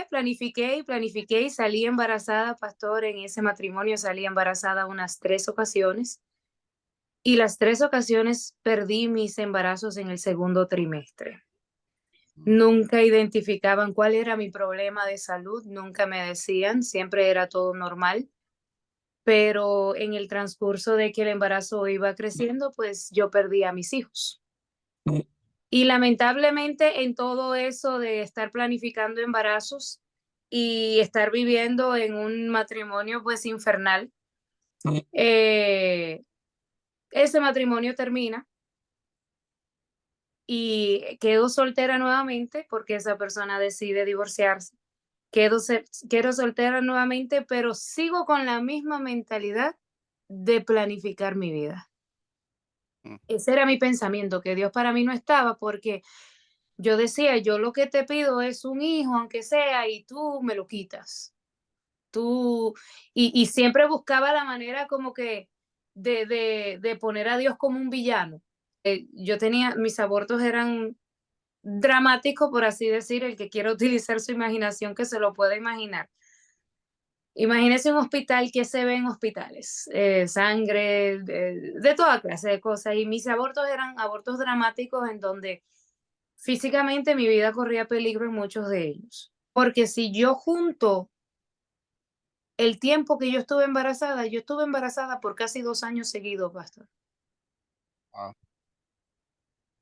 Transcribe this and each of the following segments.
Planifiqué y salí embarazada, pastor. En ese matrimonio salí embarazada unas 3 ocasiones y las 3 ocasiones perdí mis embarazos en el segundo trimestre. Mm, Nunca identificaban cuál era mi problema de salud, nunca me decían, siempre era todo normal, pero en el transcurso de que el embarazo iba creciendo, pues yo perdí a mis hijos. Y lamentablemente en todo eso de estar planificando embarazos y estar viviendo en un matrimonio pues infernal, eh, ese matrimonio termina y quedo soltera nuevamente porque esa persona decide divorciarse. Quedo soltera nuevamente, pero sigo con la misma mentalidad de planificar mi vida. mm. Ese era mi pensamiento, que Dios para mí no estaba, porque yo decía, yo lo que te pido es un hijo, aunque sea, y tú me lo quitas. Tú, y siempre buscaba la manera como que de poner a Dios como un villano. Yo tenía, mis abortos eran dramáticos, por así decir, el que quiera utilizar su imaginación, que se lo pueda imaginar. Imagínese un hospital que se ve en hospitales, sangre, de toda clase de cosas. Y mis abortos eran abortos dramáticos en donde físicamente mi vida corría peligro en muchos de ellos. Porque si yo junto el tiempo que yo estuve embarazada por casi 2 años seguidos, pastor. Ah,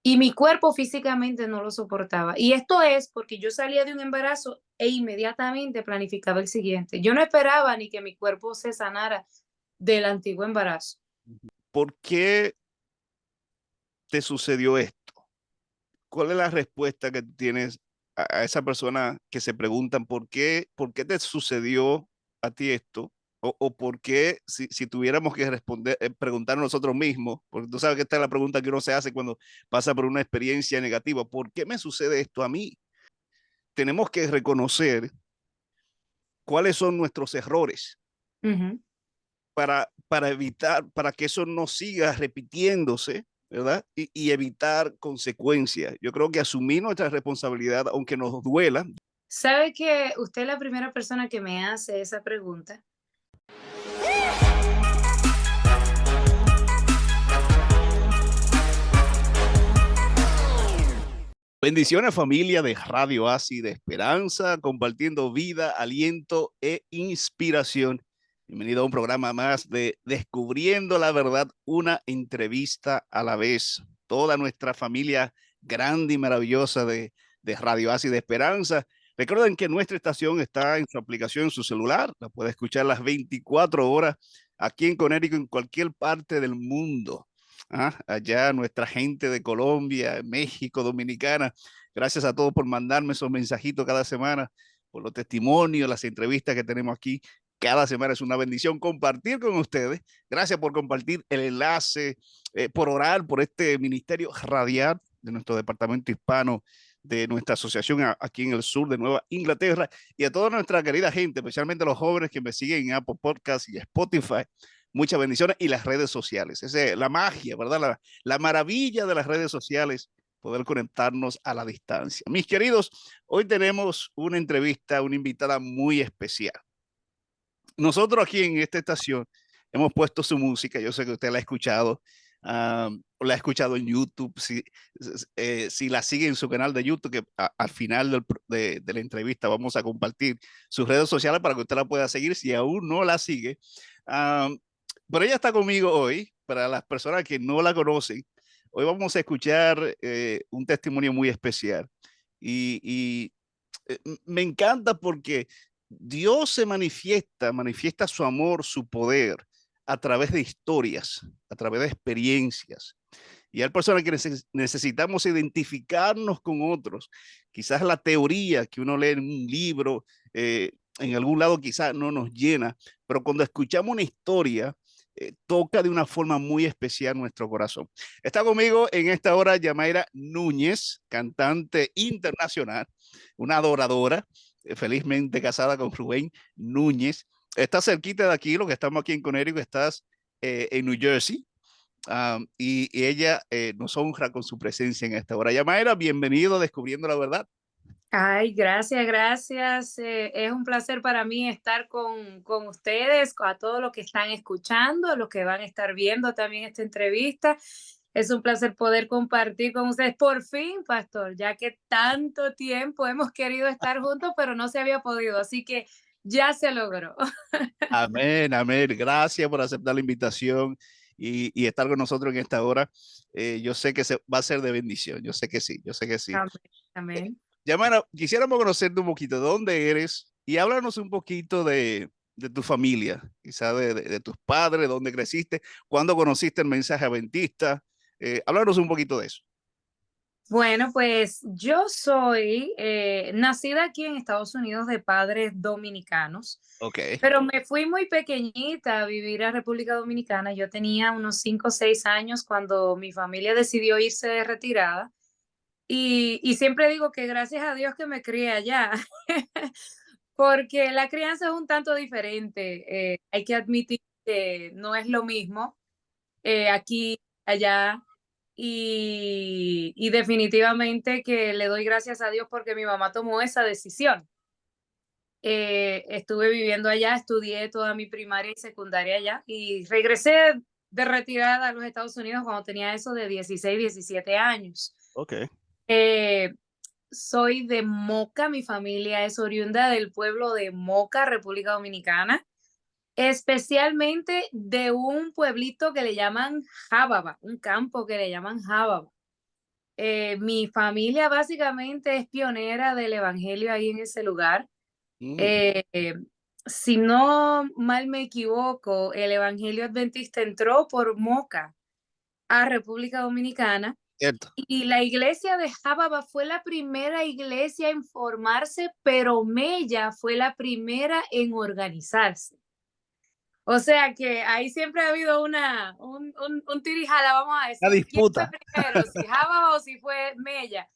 Y mi cuerpo físicamente no lo soportaba. Y esto es porque yo salía de un embarazo e inmediatamente planificaba el siguiente. Yo no esperaba ni que mi cuerpo se sanara del antiguo embarazo. ¿por qué te sucedió esto? ¿Cuál es la respuesta que tienes a esa persona que se preguntan por qué te sucedió a ti esto? O por qué, si tuviéramos que responder, preguntar nosotros mismos, porque tú sabes que esta es la pregunta que uno se hace cuando pasa por una experiencia negativa, ¿por qué me sucede esto a mí? Tenemos que reconocer cuáles son nuestros errores Ujú. para evitar, para que eso no siga repitiéndose, ¿verdad? Y evitar consecuencias. Yo creo que asumir nuestra responsabilidad, aunque nos duela. ¿Sabe que usted es la primera persona que me hace esa pregunta? Bendiciones familia de Radio Así de Esperanza, compartiendo vida, aliento e inspiración. Bienvenido a un programa más de Descubriendo la Verdad, una entrevista a la vez. Toda nuestra familia grande y maravillosa de Radio Así de Esperanza. Recuerden que nuestra estación está en su aplicación, en su celular. La puede escuchar las 24 horas aquí en Connecticut, en cualquier parte del mundo. Allá nuestra gente de Colombia, México, Dominicana. Gracias a todos por mandarme esos mensajitos cada semana, por los testimonios, las entrevistas que tenemos aquí. Cada semana es una bendición compartir con ustedes. Gracias por compartir el enlace, por orar por este ministerio radial de nuestro departamento hispano, de nuestra asociación aquí en el sur de Nueva Inglaterra, y a toda nuestra querida gente, especialmente los jóvenes que me siguen en Apple Podcasts y Spotify. Muchas bendiciones y las redes sociales. Esa es la magia, ¿verdad? La maravilla de las redes sociales, poder conectarnos a la distancia. Mis queridos, hoy tenemos una entrevista, una invitada muy especial. Nosotros aquí en esta estación hemos puesto su música, yo sé que usted la ha escuchado, la ha escuchado en YouTube, si la sigue en su canal de YouTube, que al final de la entrevista vamos a compartir sus redes sociales para que usted la pueda seguir si aún no la sigue. Um, pero ella está conmigo hoy, para las personas que no la conocen. Hoy vamos a escuchar un testimonio muy especial y me encanta porque Dios se manifiesta su amor, su poder a través de historias, a través de experiencias. Y hay personas que necesitamos identificarnos con otros. Quizás la teoría que uno lee en un libro, en algún lado quizás no nos llena, pero cuando escuchamos una historia, toca de una forma muy especial nuestro corazón. Está conmigo en esta hora Yamaira Núñez, cantante internacional, una adoradora, felizmente casada con Rubén Núñez. Está cerquita de aquí, lo que estamos aquí en Connecticut, estás en New Jersey. Y ella nos honra con su presencia en esta hora. Yamaira, bienvenido a Descubriendo la Verdad. Ay, gracias, gracias. Es un placer para mí estar con ustedes, a todos los que están escuchando, los que van a estar viendo también esta entrevista. Es un placer poder compartir con ustedes por fin, pastor, ya que tanto tiempo hemos querido estar juntos, pero no se había podido, así que ya se logró. Amén, amén. Gracias por aceptar la invitación y estar con nosotros en esta hora. Yo sé que va a ser de bendición. Yo sé que sí, yo sé que sí. Amén, amén. Yamara, quisiéramos conocerte un poquito de dónde eres y háblanos un poquito de tu familia, quizá de tus padres, dónde creciste, cuándo conociste el mensaje adventista. Háblanos un poquito de eso. Bueno, pues yo soy nacida aquí en Estados Unidos de padres dominicanos. Ok, Pero me fui muy pequeñita a vivir a República Dominicana. Yo tenía unos 5 o 6 años cuando mi familia decidió irse de retirada. Y siempre digo que gracias a Dios que me crié allá, porque la crianza es un tanto diferente. Hay que admitir que no es lo mismo aquí, allá. Y definitivamente que le doy gracias a Dios porque mi mamá tomó esa decisión. Estuve viviendo allá, estudié toda mi primaria y secundaria allá y regresé de retirada a los Estados Unidos cuando tenía eso de 16, 17 años. ok. Eh, Soy de Moca, mi familia es oriunda del pueblo de Moca, República Dominicana, especialmente de un pueblito que le llaman Jábaba, un campo que le llaman Jábaba. Mi familia básicamente es pionera del evangelio ahí en ese lugar. Mm, Eh, si no mal me equivoco, el Evangelio Adventista entró por Moca a República Dominicana cierto. y la iglesia de Jábaba fue la primera iglesia en formarse, pero Mella fue la primera en organizarse. O sea que ahí siempre ha habido un tirijala, vamos a La decir, ¿quién fue disputa. primero? Si Jábaba o si fue Mella.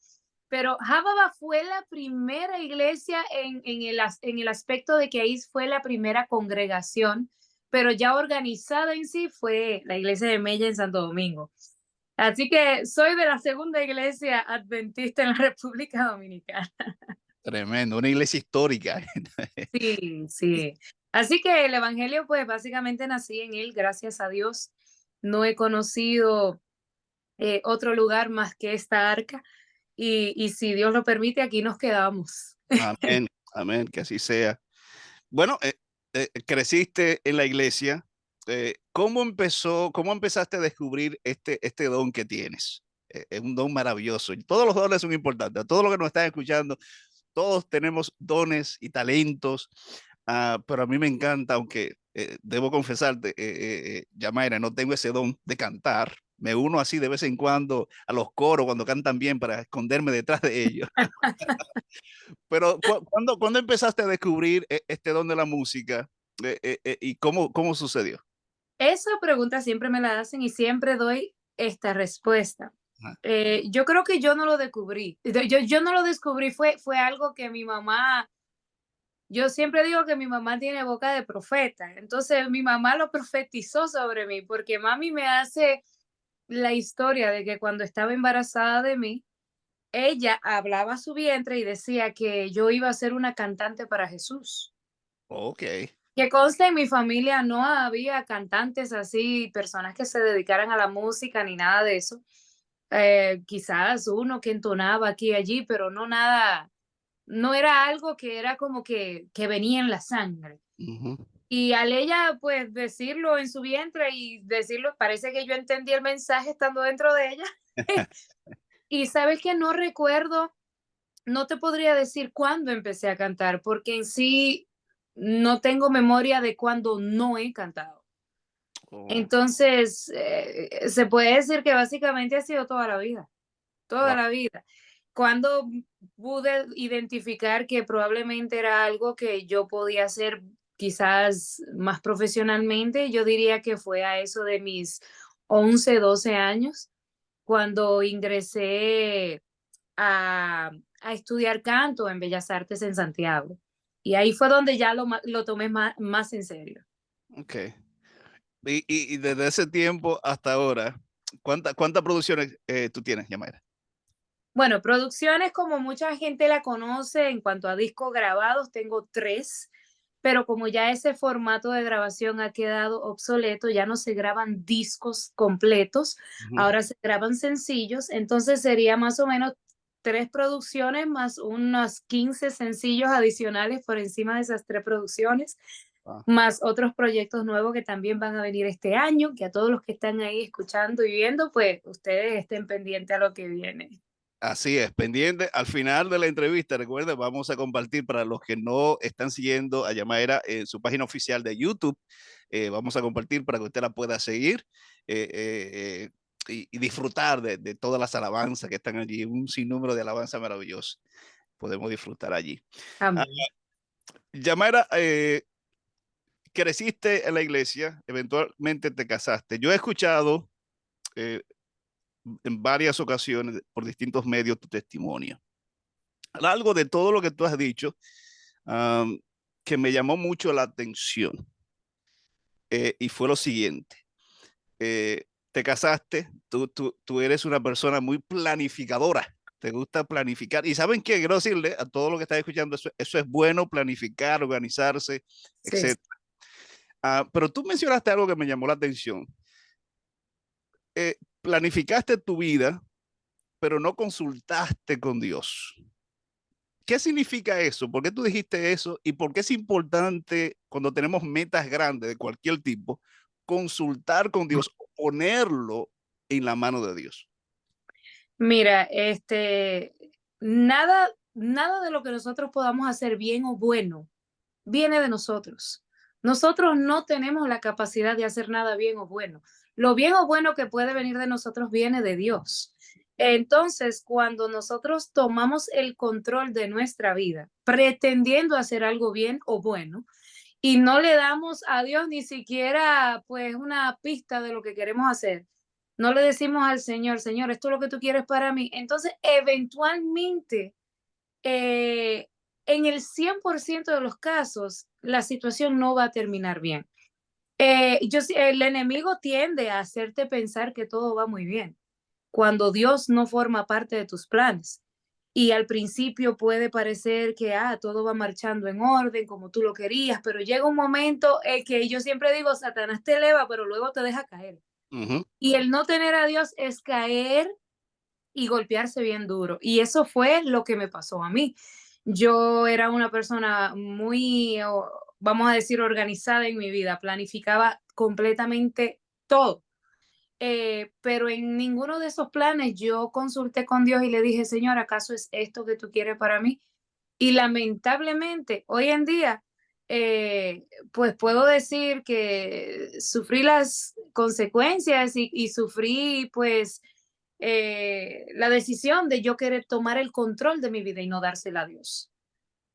Pero Jábaba fue la primera iglesia en el aspecto de que ahí fue la primera congregación, pero ya organizada en sí fue la iglesia de Mella en Santo Domingo. Así que soy de la segunda iglesia adventista en la República Dominicana. Tremendo, una iglesia histórica. Sí, sí. Así que el evangelio, pues básicamente nací en él, gracias a Dios. No he conocido otro lugar más que esta arca y si Dios lo permite, aquí nos quedamos. Amén, amén, que así sea. Bueno, creciste en la iglesia. ¿Cómo empezó, cómo empezaste a descubrir este don que tienes? Es un don maravilloso. Y todos los dones son importantes. A todos los que nos están escuchando, todos tenemos dones y talentos, pero a mí me encanta, aunque debo confesarte, Yamaira, no tengo ese don de cantar. Me uno así de vez en cuando a los coros cuando cantan bien para esconderme detrás de ellos. Pero ¿cuándo empezaste a descubrir este don de la música y cómo sucedió? Esa pregunta siempre me la hacen y siempre doy esta respuesta. Ajá. Yo creo que yo no lo descubrí. Yo no lo descubrí, fue algo que mi mamá, yo siempre digo que mi mamá tiene boca de profeta. Entonces mi mamá lo profetizó sobre mí porque mami me hace la historia de que cuando estaba embarazada de mí, ella hablaba a su vientre y decía que yo iba a ser una cantante para Jesús. Ok. Que conste, en mi familia no había cantantes así, personas que se dedicaran a la música ni nada de eso. Quizás uno que entonaba aquí y allí, pero no nada, no era algo que era como que venía en la sangre. Ujú. Y al ella, pues, decirlo en su vientre y decirlo, parece que yo entendí el mensaje estando dentro de ella. Y sabes que no recuerdo, no te podría decir cuándo empecé a cantar, porque en sí no tengo memoria de cuándo no he cantado. Oh, Entonces, se puede decir que básicamente ha sido toda wow. la vida. Cuando pude identificar que probablemente era algo que yo podía hacer quizás más profesionalmente, yo diría que fue a eso de mis 11 12 años, cuando ingresé a estudiar canto en Bellas Artes en Santiago. Y ahí fue donde ya lo tomé más en serio. Ok. Y desde ese tiempo hasta ahora, ¿cuántas producciones tú tienes, Yamaira? Bueno, producciones como mucha gente la conoce en cuanto a discos grabados, tengo 3, pero como ya ese formato de grabación ha quedado obsoleto, ya no se graban discos completos, Ujú. ahora se graban sencillos, entonces sería más o menos 3 producciones más unos 15 sencillos adicionales por encima de esas 3 producciones, Ah, más otros proyectos nuevos que también van a venir este año, que a todos los que están ahí escuchando y viendo, pues ustedes estén pendientes a lo que viene. así es, pendiente. Al final de la entrevista, recuerden, vamos a compartir para los que no están siguiendo a Yamaira en su página oficial de YouTube. Vamos a compartir para que usted la pueda seguir eh, eh, y disfrutar de todas las alabanzas que están allí, un sinnúmero de alabanzas maravillosas. Podemos disfrutar allí. Ah, Amén. Yamaira, creciste en la iglesia, eventualmente te casaste. Yo he escuchado eh, en varias ocasiones por distintos medios tu testimonio. Algo de todo lo que tú has dicho um, que me llamó mucho la atención y fue lo siguiente. Te casaste, tú eres una persona muy planificadora, te gusta planificar. Y ¿saben qué? Quiero decirle a todo lo que está escuchando, eso es bueno, planificar, organizarse, Sí. etcétera. Pero tú mencionaste algo que me llamó la atención. Planificaste tu vida, pero no consultaste con Dios. ¿Qué significa eso? ¿Por qué tú dijiste eso? ¿Y por qué es importante cuando tenemos metas grandes de cualquier tipo, consultar con Dios, ponerlo en la mano de Dios? Mira, nada de lo que nosotros podamos hacer bien o bueno viene de nosotros. Nosotros no tenemos la capacidad de hacer nada bien o bueno. Lo bien o bueno que puede venir de nosotros viene de Dios. Entonces, cuando nosotros tomamos el control de nuestra vida, pretendiendo hacer algo bien o bueno, y no le damos a Dios ni siquiera pues una pista de lo que queremos hacer. No le decimos al Señor, Señor, esto es lo que tú quieres para mí. Entonces, eventualmente, eh, en el 100% de los casos, la situación no va a terminar bien. El enemigo tiende a hacerte pensar que todo va muy bien, cuando Dios no forma parte de tus planes. Y al principio puede parecer que todo va marchando en orden como tú lo querías, pero llega un momento que yo siempre digo, Satanás te eleva, pero luego te deja caer. Ujú, Y el no tener a Dios es caer y golpearse bien duro. Y eso fue lo que me pasó a mí. Yo era una persona muy, vamos a decir, organizada en mi vida, planificaba completamente todo. Pero en ninguno de esos planes yo consulté con Dios y le dije, Señor, ¿acaso es esto que tú quieres para mí? Y lamentablemente, hoy en día, pues puedo decir que sufrí las consecuencias y sufrí pues la decisión de yo querer tomar el control de mi vida y no dársela a Dios.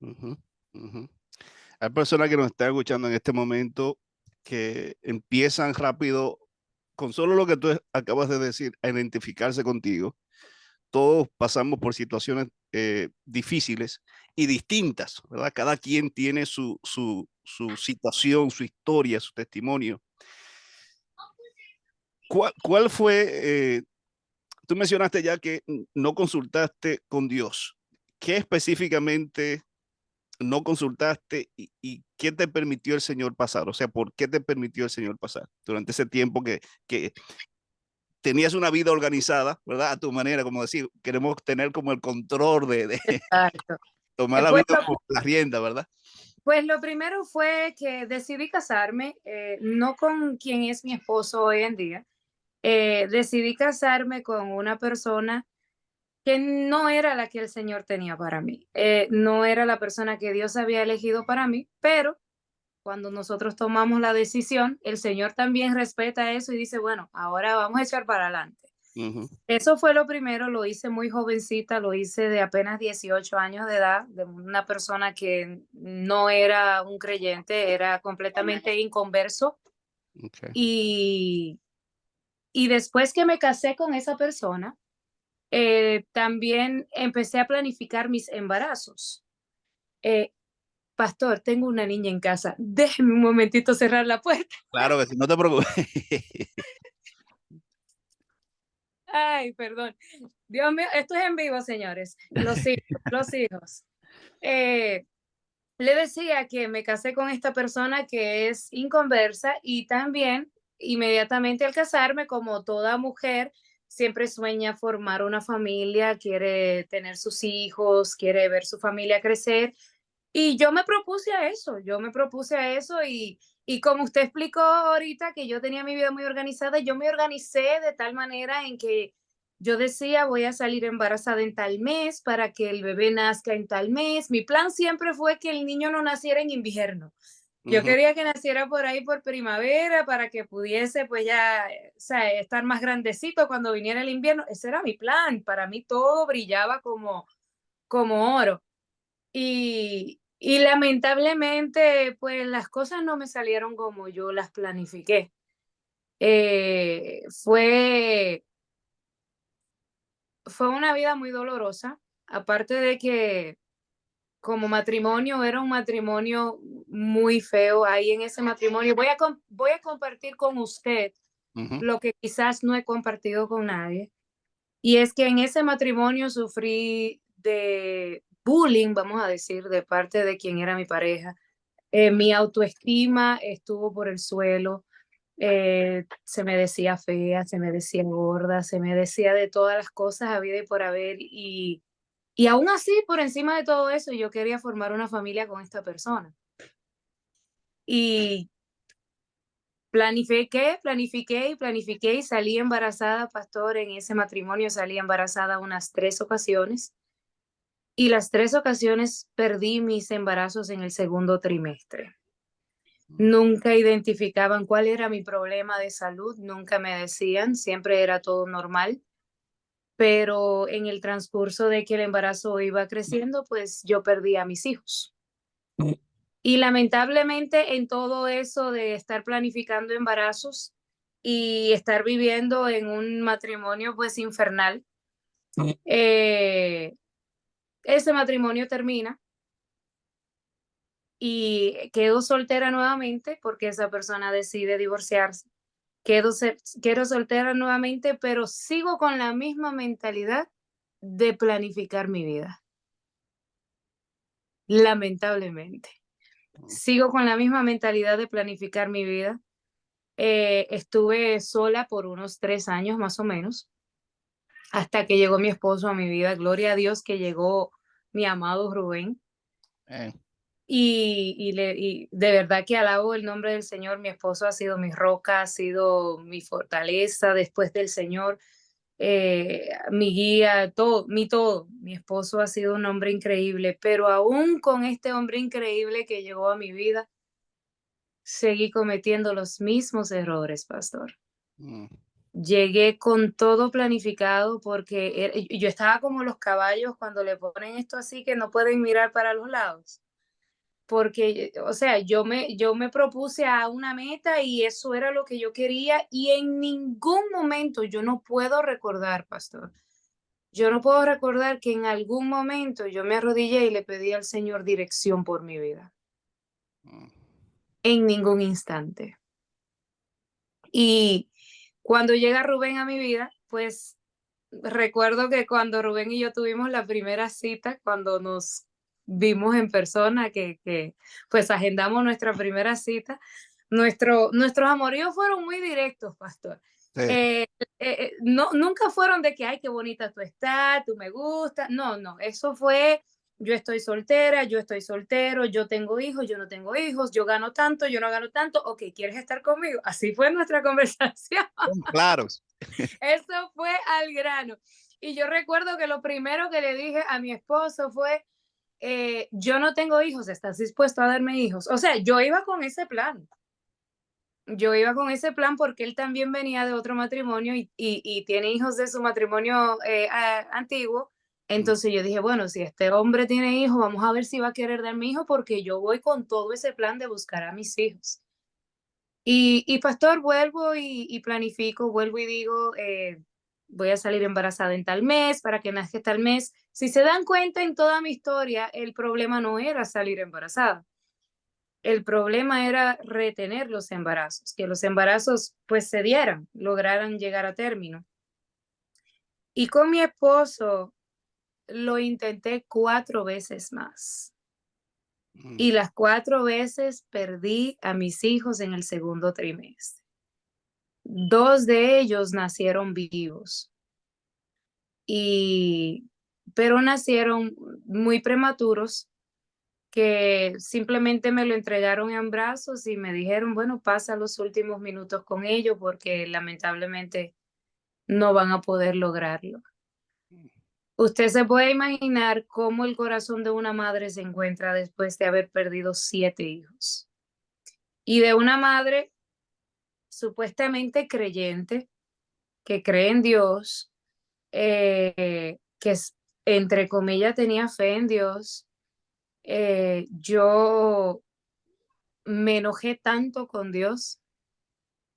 ujú, ujú. Hay personas que nos están escuchando en este momento que empiezan rápido, con solo lo que tú acabas de decir, a identificarse contigo. Todos pasamos por situaciones difíciles y distintas, ¿verdad? Cada quien tiene su situación, su historia, su testimonio. ¿Cuál fue? Tú mencionaste ya que no consultaste con Dios. ¿Qué específicamente no consultaste y qué te permitió el Señor pasar? O sea, ¿por qué te permitió el Señor pasar durante ese tiempo que tenías una vida organizada, ¿verdad? A tu manera, como decir, queremos tener como el control de Exacto. tomar la Pues, vida por la rienda, ¿verdad? pues lo primero fue que decidí casarme, no con quien es mi esposo hoy en día. Decidí casarme con una persona que no era la que el Señor tenía para mí. No era la persona que Dios había elegido para mí, pero cuando nosotros tomamos la decisión, el Señor también respeta eso y dice, bueno, ahora vamos a echar para adelante. Ujú, Eso fue lo primero, lo hice muy jovencita, lo hice de apenas 18 años de edad, de una persona que no era un creyente, era completamente inconverso. okay. Y, y después que me casé con esa persona, también empecé a planificar mis embarazos. Eh, Pastor, tengo una niña en casa. Déjeme un momentito cerrar la puerta. Claro que sí, no te preocupes. Ay, perdón. Dios mío, esto es en vivo, señores. Los hijos, los hijos. Eh, Le decía que me casé con esta persona que es inconversa y también inmediatamente al casarme, como toda mujer, siempre sueña formar una familia, quiere tener sus hijos, quiere ver su familia crecer. Y yo me propuse a eso, yo me propuse a eso y como usted explicó ahorita que yo tenía mi vida muy organizada, yo me organicé de tal manera en que yo decía, voy a salir embarazada en tal mes para que el bebé nazca en tal mes. Mi plan siempre fue que el niño no naciera en invierno. Yo Ujú. quería que naciera por ahí por primavera para que pudiese pues ya, o sea, estar más grandecito cuando viniera el invierno. Ese era mi plan. Para mí todo brillaba como oro. Y lamentablemente, pues las cosas no me salieron como yo las planifiqué. Fue fue una vida muy dolorosa, aparte de que como matrimonio era un matrimonio muy feo. Ahí en ese matrimonio voy a compartir con usted Ujú. lo que quizás no he compartido con nadie, y es que en ese matrimonio sufrí de bullying, vamos a decir, de parte de quien era mi pareja. Mi autoestima estuvo por el suelo, se me decía fea, se me decía gorda, se me decía de todas las cosas habidas y por haber, y aún así, por encima de todo eso, yo quería formar una familia con esta persona. Y planifiqué y planifiqué y salí embarazada, pastor. En ese matrimonio salí embarazada unas 3 ocasiones, y las 3 ocasiones perdí mis embarazos en el segundo trimestre. Nunca identificaban cuál era mi problema de salud, nunca me decían, siempre era todo normal, pero en el transcurso de que el embarazo iba creciendo, pues yo perdí a mis hijos. Y lamentablemente en todo eso de estar planificando embarazos y estar viviendo en un matrimonio pues infernal, eh, ese matrimonio termina y quedo soltera nuevamente porque esa persona decide divorciarse. Quedo soltera nuevamente, pero sigo con la misma mentalidad de planificar mi vida, lamentablemente. Sigo con la misma mentalidad de planificar mi vida. Estuve sola por unos 3 años más o menos, hasta que llegó mi esposo a mi vida. Gloria a Dios que llegó mi amado Rubén. Eh, Y de verdad que alabo el nombre del Señor. Mi esposo ha sido mi roca, ha sido mi fortaleza después del Señor, mi guía, todo, mi todo. Mi esposo ha sido un hombre increíble, pero aún con este hombre increíble que llegó a mi vida, seguí cometiendo los mismos errores, pastor. mm, Llegué con todo planificado porque yo estaba como los caballos cuando le ponen esto así que no pueden mirar para los lados. Porque, o sea, yo me propuse a una meta y eso era lo que yo quería, y en ningún momento yo no puedo recordar, pastor, yo no puedo recordar que en algún momento yo me arrodillé y le pedí al Señor dirección por mi vida, mm, en ningún instante. Y cuando llega Rubén a mi vida, pues recuerdo que cuando Rubén y yo tuvimos la primera cita, cuando nos vimos en persona, que pues agendamos nuestra primera cita, nuestros amoríos fueron muy directos, pastor. sí. No, nunca fueron de que, ay, qué bonita tú estás, tú me gustas. No, no, eso fue, yo estoy soltera, yo estoy soltero, yo tengo hijos, yo no tengo hijos, yo gano tanto, yo no gano tanto, ok, ¿quieres estar conmigo? Así fue nuestra conversación. Son claros. Eso fue al grano. Y yo recuerdo que lo primero que le dije a mi esposo fue, yo no tengo hijos, ¿estás dispuesto a darme hijos? O sea, yo iba con ese plan. Yo iba con ese plan porque él también venía de otro matrimonio y tiene hijos de su matrimonio antiguo. Mm, Entonces yo dije, bueno, si este hombre tiene hijos, vamos a ver si va a querer darme hijos porque yo voy con todo ese plan de buscar a mis hijos. Y pastor, vuelvo y planifico, vuelvo y digo, voy a salir embarazada en tal mes para que nazca tal mes. Si se dan cuenta en toda mi historia, el problema no era salir embarazada. El problema era retener los embarazos, que los embarazos pues se dieran, lograran llegar a término. Y con mi esposo lo intenté 4 veces más. Mm. Y las 4 veces perdí a mis hijos en el segundo trimestre. 2 de ellos nacieron vivos, y, pero nacieron muy prematuros, que simplemente me lo entregaron en brazos y me dijeron, bueno, pasa los últimos minutos con ellos porque lamentablemente no van a poder lograrlo. Usted se puede imaginar cómo el corazón de una madre se encuentra después de haber perdido 7 hijos. Y de una madre supuestamente creyente, que cree en Dios, que entre comillas tenía fe en Dios. Yo me enojé tanto con Dios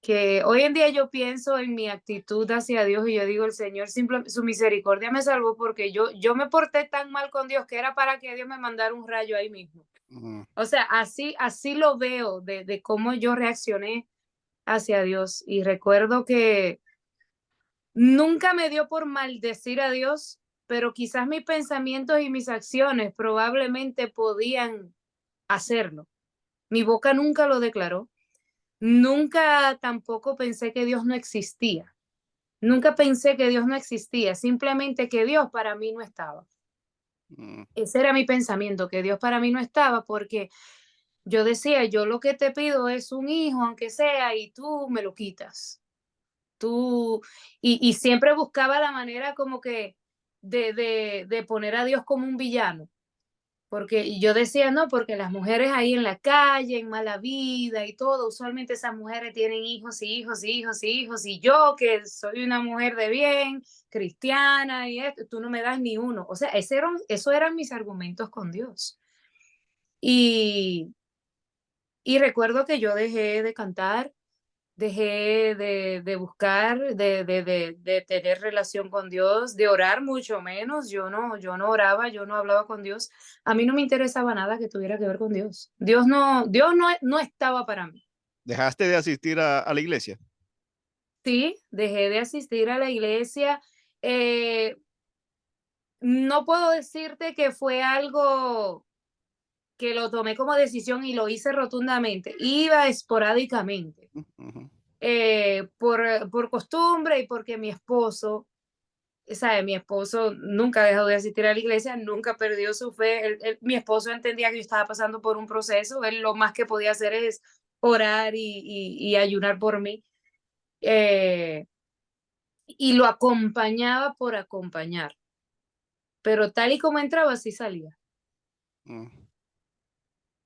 que hoy en día yo pienso en mi actitud hacia Dios y yo digo, el Señor, su misericordia me salvó, porque yo me porté tan mal con Dios que era para que Dios me mandara un rayo ahí mismo. Mm. O sea, así lo veo de cómo yo reaccioné hacia Dios. Y recuerdo que nunca me dio por maldecir a Dios, pero quizás mis pensamientos y mis acciones probablemente podían hacerlo. Mi boca nunca lo declaró. Nunca tampoco pensé que Dios no existía. Nunca pensé que Dios no existía, simplemente que Dios para mí no estaba. Mm. Ese era mi pensamiento, que Dios para mí no estaba, porque yo decía, yo lo que te pido es un hijo, aunque sea, y tú me lo quitas. Tú, y siempre buscaba la manera como que de poner a Dios como un villano. Porque yo decía, no, porque las mujeres ahí en la calle, en mala vida y todo, usualmente esas mujeres tienen hijos y hijos y hijos y hijos, y yo que soy una mujer de bien, cristiana y esto, tú no me das ni uno. O sea, esos eran mis argumentos con Dios. Y, y recuerdo que yo dejé de cantar, dejé de buscar, de tener relación con Dios, de orar mucho menos. Yo no oraba, yo no hablaba con Dios. A mí no me interesaba nada que tuviera que ver con Dios. Dios no estaba para mí. ¿Dejaste de asistir a la iglesia? Sí, dejé de asistir a la iglesia. eh, no puedo decirte que fue algo que lo tomé como decisión y lo hice rotundamente. Iba esporádicamente, Ujú. por costumbre y porque mi esposo, ¿sabe? Mi esposo nunca dejó de asistir a la iglesia, nunca perdió su fe. Mi esposo entendía que yo estaba pasando por un proceso. Él lo más que podía hacer es orar y ayunar por mí. eh, y lo acompañaba por acompañar. Pero tal y como entraba, así salía. Mm.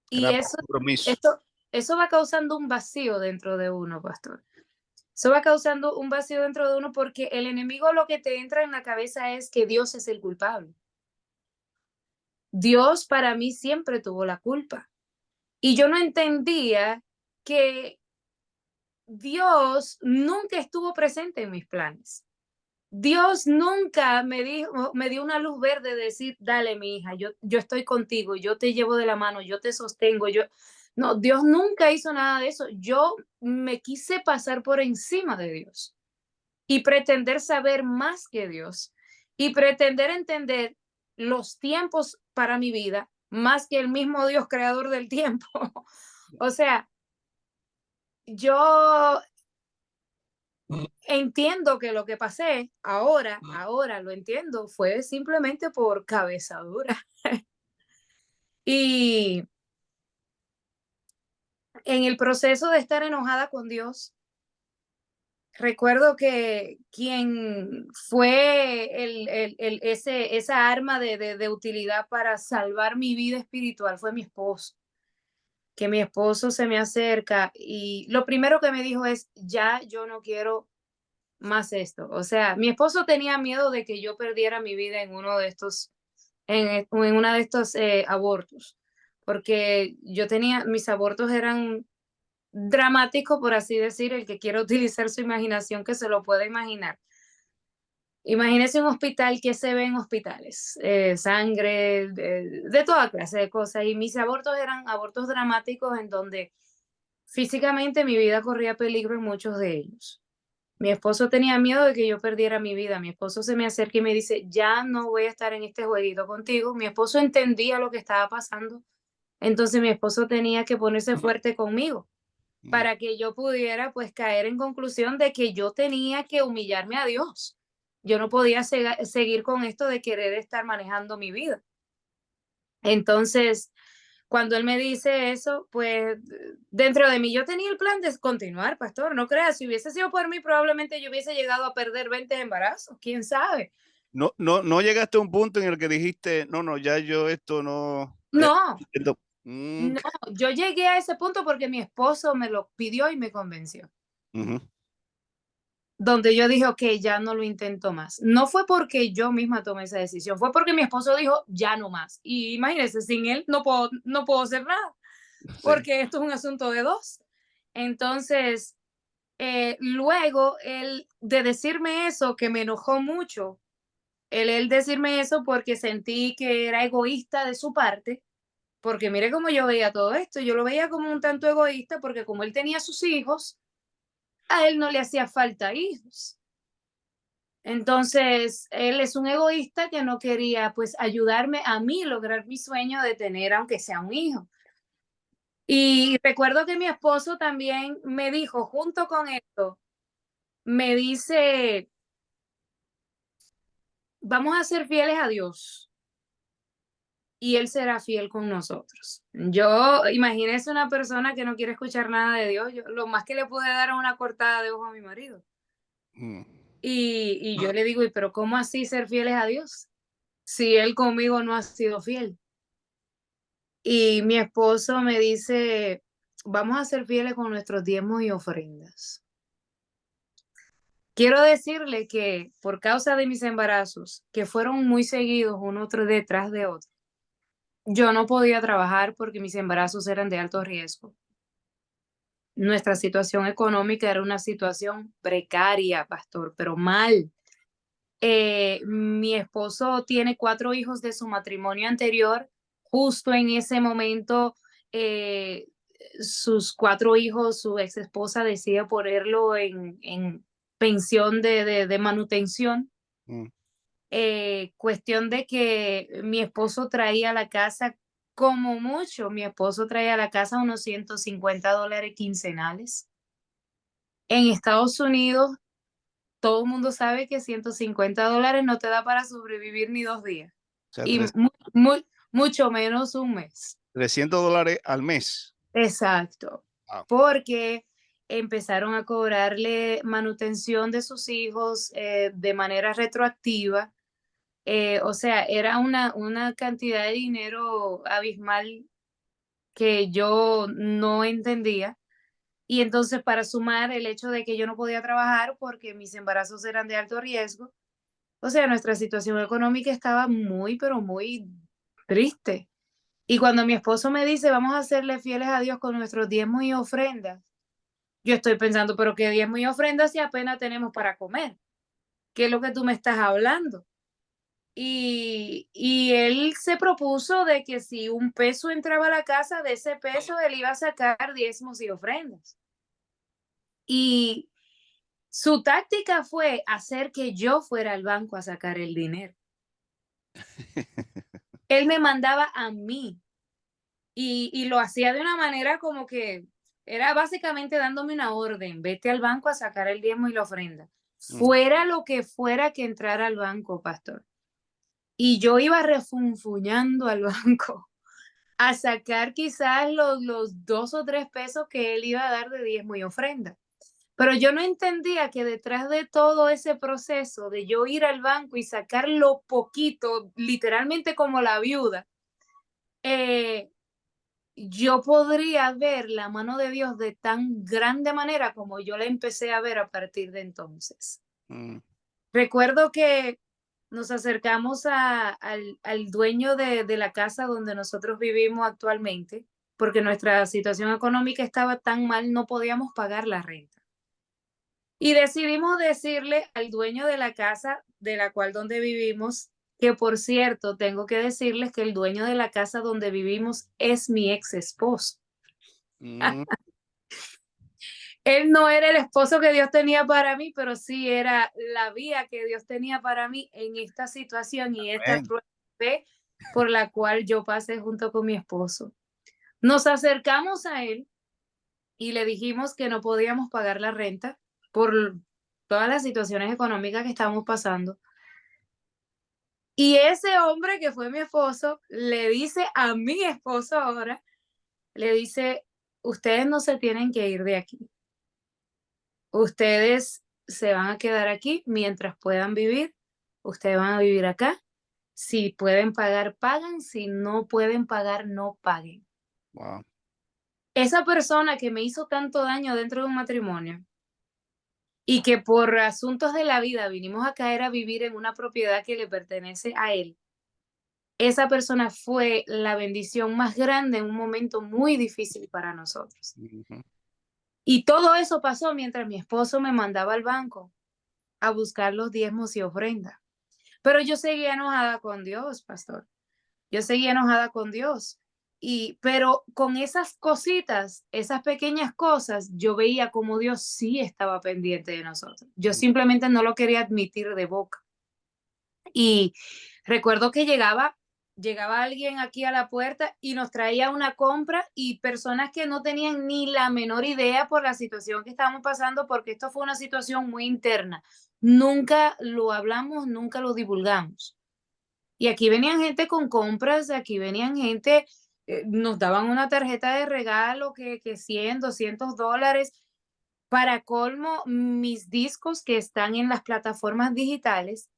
Y Era por compromiso. eso va causando un vacío dentro de uno, pastor. Eso va causando un vacío dentro de uno, porque el enemigo lo que te entra en la cabeza es que Dios es el culpable. Dios para mí siempre tuvo la culpa. Y yo no entendía que Dios nunca estuvo presente en mis planes. Dios nunca me dio una luz verde de decir, dale, mi hija, yo estoy contigo, yo te llevo de la mano, yo te sostengo, no, Dios nunca hizo nada de eso. Yo me quise pasar por encima de Dios y pretender saber más que Dios y pretender entender los tiempos para mi vida más que el mismo Dios creador del tiempo. O sea, yo entiendo que lo que pasé ahora lo entiendo, fue simplemente por cabezadura. Y en el proceso de estar enojada con Dios, recuerdo que quien fue esa arma de utilidad para salvar mi vida espiritual fue mi esposo. Que mi esposo se me acerca y lo primero que me dijo es, ya yo no quiero más esto. O sea, mi esposo tenía miedo de que yo perdiera mi vida en uno de estos, en una de estos abortos, porque mis abortos eran dramáticos, por así decir. El que quiera utilizar su imaginación, que se lo pueda imaginar. Imagínese un hospital, que se ve en hospitales, sangre, de toda clase de cosas, y mis abortos eran abortos dramáticos en donde físicamente mi vida corría peligro en muchos de ellos. Mi esposo tenía miedo de que yo perdiera mi vida. Mi esposo se me acerca y me dice, ya no voy a estar en este jueguito contigo. Mi esposo entendía lo que estaba pasando. Entonces mi esposo tenía que ponerse fuerte conmigo Mm. para que yo pudiera pues caer en conclusión de que yo tenía que humillarme a Dios. Yo no podía seguir con esto de querer estar manejando mi vida. Entonces, cuando él me dice eso, pues dentro de mí yo tenía el plan de continuar, pastor, no creas, si hubiese sido por mí, probablemente yo hubiese llegado a perder 20 embarazos, quién sabe. No llegaste a un punto en el que dijiste, no, no, ya yo esto no. No, Entiendo. Mm, no, yo llegué a ese punto porque mi esposo me lo pidió y me convenció. ujú, Donde yo dije, ok, ya no lo intento más. No fue porque yo misma tomé esa decisión, fue porque mi esposo dijo, ya no más. Y imagínense, sin él no puedo hacer nada, sí. porque esto es un asunto de dos. Entonces, luego, él de decirme eso, que me enojó mucho, él decirme eso porque sentí que era egoísta de su parte, porque mire cómo yo veía todo esto, yo lo veía como un tanto egoísta porque como él tenía sus hijos, a él no le hacía falta hijos. Entonces, él es un egoísta que no quería pues ayudarme a mí a lograr mi sueño de tener aunque sea un hijo. Y recuerdo que mi esposo también me dijo, junto con esto, me dice, vamos a ser fieles a Dios y Él será fiel con nosotros. Yo, imagínese una persona que no quiere escuchar nada de Dios, yo, lo más que le pude dar es una cortada de ojo a mi marido. Mm. Y yo le digo, ¿y pero cómo así ser fieles a Dios? Si Él conmigo no ha sido fiel. Y mi esposo me dice, vamos a ser fieles con nuestros diezmos y ofrendas. Quiero decirle que por causa de mis embarazos, que fueron muy seguidos uno otro detrás de otro, yo no podía trabajar porque mis embarazos eran de alto riesgo. Nuestra situación económica era una situación precaria, pastor, pero mal. Mi esposo tiene 4 hijos de su matrimonio anterior. Justo en ese momento, eh, sus 4 hijos, su ex esposa decide ponerlo en pensión de manutención. Mm. Cuestión de que mi esposo traía a la casa, como mucho, mi esposo traía a la casa unos $150 quincenales. En Estados Unidos, todo el mundo sabe que $150 no te da para sobrevivir ni 2 días O sea, y mucho menos un mes. $300 al mes. Exacto, Wow. porque empezaron a cobrarle manutención de sus hijos de manera retroactiva. O sea, era una cantidad de dinero abismal que yo no entendía. Y entonces, para sumar el hecho de que yo no podía trabajar porque mis embarazos eran de alto riesgo, o sea, nuestra situación económica estaba muy, pero muy triste. Y cuando mi esposo me dice, vamos a serle fieles a Dios con nuestros diezmos y ofrendas, yo estoy pensando, pero ¿qué diezmos y ofrendas si apenas tenemos para comer? ¿Qué es lo que tú me estás hablando? Y él se propuso de que si un peso entraba a la casa, de ese peso él iba a sacar diezmos y ofrendas. Y su táctica fue hacer que yo fuera al banco a sacar el dinero. Él me mandaba a mí y lo hacía de una manera como que era básicamente dándome una orden, vete al banco a sacar el diezmo y la ofrenda, Mm. fuera lo que fuera que entrara al banco, pastor. Y yo iba refunfuñando al banco a sacar quizás los 2 o 3 pesos que él iba a dar de diezmo y ofrenda. Pero yo no entendía que detrás de todo ese proceso de yo ir al banco y sacar lo poquito, literalmente como la viuda, eh, yo podría ver la mano de Dios de tan grande manera como yo la empecé a ver a partir de entonces. Mm. Recuerdo que nos acercamos al dueño de la casa donde nosotros vivimos actualmente, porque nuestra situación económica estaba tan mal, no podíamos pagar la renta. Y decidimos decirle al dueño de la casa de la cual donde vivimos, que por cierto, tengo que decirles que el dueño de la casa donde vivimos es mi ex esposo. Mm. Él no era el esposo que Dios tenía para mí, pero sí era la vía que Dios tenía para mí en esta situación y esta Amén. prueba de fe por la cual yo pasé junto con mi esposo. Nos acercamos a él y le dijimos que no podíamos pagar la renta por todas las situaciones económicas que estábamos pasando. Y ese hombre que fue mi esposo le dice a mi esposo ahora, le dice, ustedes no se tienen que ir de aquí. Ustedes se van a quedar aquí mientras puedan vivir. Ustedes van a vivir acá. Si pueden pagar, pagan. Si no pueden pagar, no paguen. Wow. Esa persona que me hizo tanto daño dentro de un matrimonio y que por asuntos de la vida vinimos a caer a vivir en una propiedad que le pertenece a él, esa persona fue la bendición más grande en un momento muy difícil para nosotros. Ujú. Y todo eso pasó mientras mi esposo me mandaba al banco a buscar los diezmos y ofrendas. Pero yo seguía enojada con Dios, pastor. Yo seguía enojada con Dios. Pero con esas cositas, esas pequeñas cosas, yo veía como Dios sí estaba pendiente de nosotros. Yo simplemente no lo quería admitir de boca. Y recuerdo que llegaba alguien aquí a la puerta y nos traía una compra y personas que no tenían ni la menor idea por la situación que estábamos pasando, porque esto fue una situación muy interna. Nunca lo hablamos, nunca lo divulgamos. Y aquí venían gente con compras, aquí venían gente, nos daban una tarjeta de regalo que 100, $200. Para colmo, mis discos que están en las plataformas digitales,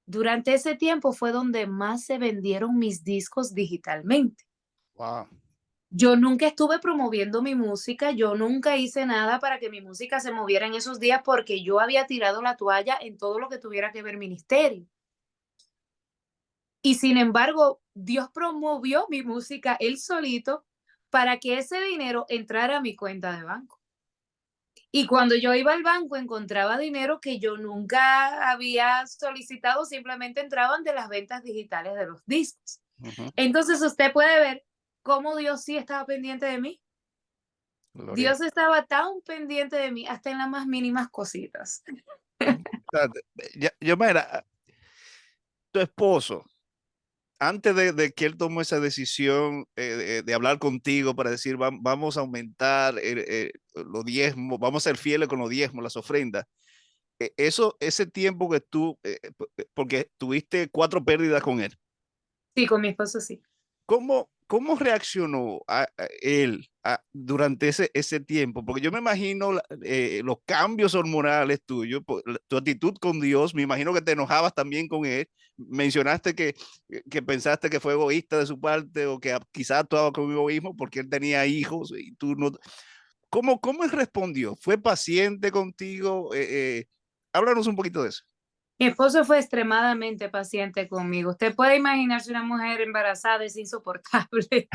durante ese tiempo fue donde más se vendieron mis discos digitalmente. Wow. Yo nunca estuve promoviendo mi música, yo nunca hice nada para que mi música se moviera en esos días porque yo había tirado la toalla en todo lo que tuviera que ver ministerio. Y sin embargo, Dios promovió mi música él solito para que ese dinero entrara a mi cuenta de banco. Y cuando yo iba al banco encontraba dinero que yo nunca había solicitado, simplemente entraban de las ventas digitales de los discos. Ujú. Entonces usted puede ver cómo Dios sí estaba pendiente de mí. Gloria. Dios estaba tan pendiente de mí hasta en las más mínimas cositas. O sea, yo, mira, tu esposo, antes de que él tomó esa decisión de hablar contigo para decir vamos a aumentar los diezmos, vamos a ser fieles con los diezmos, las ofrendas, ese tiempo que tú, porque tuviste 4 pérdidas con él, Sí, con mi esposo sí. ¿cómo reaccionó él durante ese tiempo? Porque yo me imagino los cambios hormonales tuyos, tu actitud con Dios, me imagino que te enojabas también con él. Mencionaste que pensaste que fue egoísta de su parte o que quizás actuaba con egoísmo porque él tenía hijos y tú no. ¿Cómo él respondió? ¿Fue paciente contigo? Háblanos un poquito de eso. Mi esposo fue extremadamente paciente conmigo. Usted puede imaginarse una mujer embarazada es insoportable.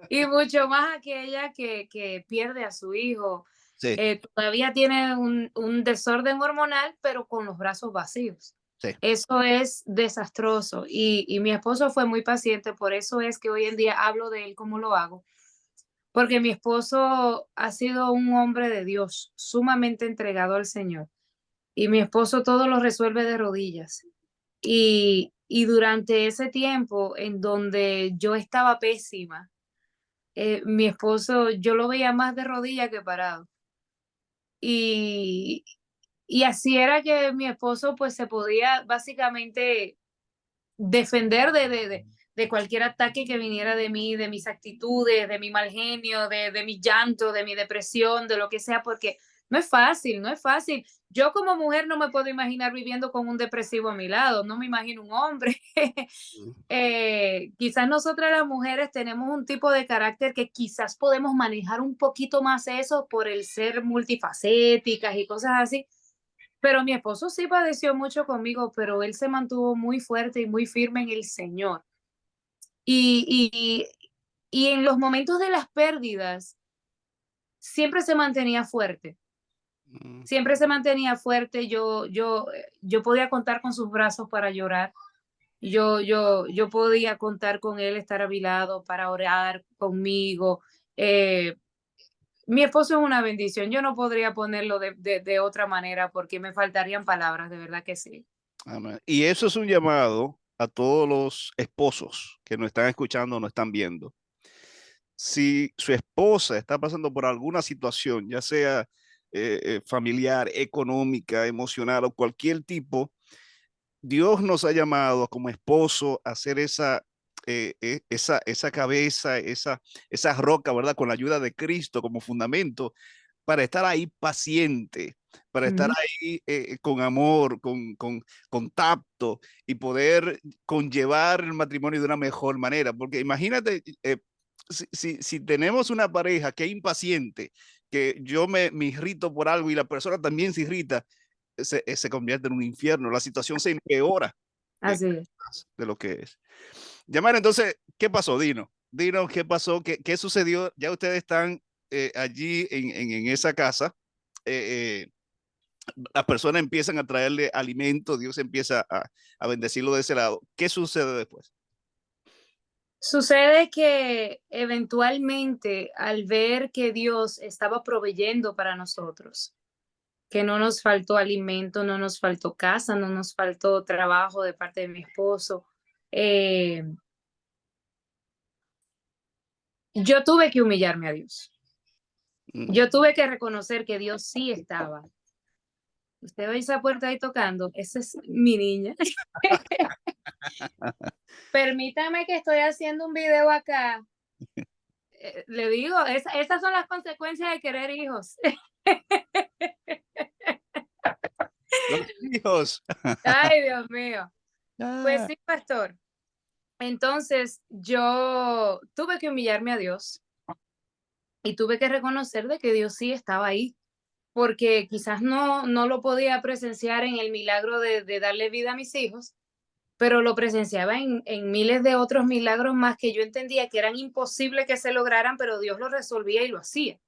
Y mucho más aquella que pierde a su hijo. Sí, Todavía tiene un desorden hormonal, pero con los brazos vacíos. sí. Eso es desastroso. Y mi esposo fue muy paciente, por eso es que hoy en día hablo de él como lo hago, porque mi esposo ha sido un hombre de Dios, sumamente entregado al Señor. Y mi esposo todo lo resuelve de rodillas. Y durante ese tiempo en donde yo estaba pésima, mi esposo, yo lo veía más de rodillas que parado. Y, y así era que mi esposo pues se podía básicamente defender de cualquier ataque que viniera de mí, de mis actitudes, de mi mal genio, de mi llanto, de mi depresión, de lo que sea, porque no es fácil, no es fácil. Yo como mujer no me puedo imaginar viviendo con un depresivo a mi lado, no me imagino un hombre. Quizás nosotras las mujeres tenemos un tipo de carácter que quizás podemos manejar un poquito más eso por el ser multifacéticas y cosas así, pero mi esposo sí padeció mucho conmigo, pero él se mantuvo muy fuerte y muy firme en el Señor. Y, y, y en los momentos de las pérdidas, siempre se mantenía fuerte. Mm. Siempre se mantenía fuerte. Yo podía contar con sus brazos para llorar. Yo podía contar con él, estar a mi lado para orar conmigo. Eh, Mi esposo es una bendición. Yo no podría ponerlo de otra manera porque me faltarían palabras, de verdad que sí. Amén. Y eso es un llamado a todos los esposos que nos están escuchando, nos están viendo. Si su esposa está pasando por alguna situación, ya sea familiar, económica, emocional o cualquier tipo, Dios nos ha llamado como esposo a hacer esa cabeza, esa roca, ¿verdad? Con la ayuda de Cristo como fundamento para estar ahí paciente, para estar Ujú. ahí con amor, con tacto y poder conllevar el matrimonio de una mejor manera. Porque imagínate, si tenemos una pareja que es impaciente, que yo me irrito por algo y la persona también se irrita, se convierte en un infierno, la situación se empeora eh, Así es. de lo que es. Llamar, entonces, ¿qué pasó? Dinos, ¿qué pasó? ¿Qué sucedió? Ya ustedes están allí en esa casa. Eh, las personas empiezan a traerle alimento, Dios empieza a bendecirlo de ese lado. ¿Qué sucede después? Sucede que eventualmente al ver que Dios estaba proveyendo para nosotros, que no nos faltó alimento, no nos faltó casa, no nos faltó trabajo de parte de mi esposo, eh, yo tuve que humillarme a Dios. Mm. Yo tuve que reconocer que Dios sí estaba. Usted ve esa puerta ahí tocando, esa es mi niña. Permítame que estoy haciendo un video acá. Le digo, esas son las consecuencias de querer hijos. Los hijos. Ay, Dios mío. Pues Ah, sí, pastor. Entonces yo tuve que humillarme a Dios y tuve que reconocer de que Dios sí estaba ahí, porque quizás no lo podía presenciar en el milagro de darle vida a mis hijos, pero lo presenciaba en miles de otros milagros más que yo entendía que eran imposibles que se lograran, pero Dios lo resolvía y lo hacía.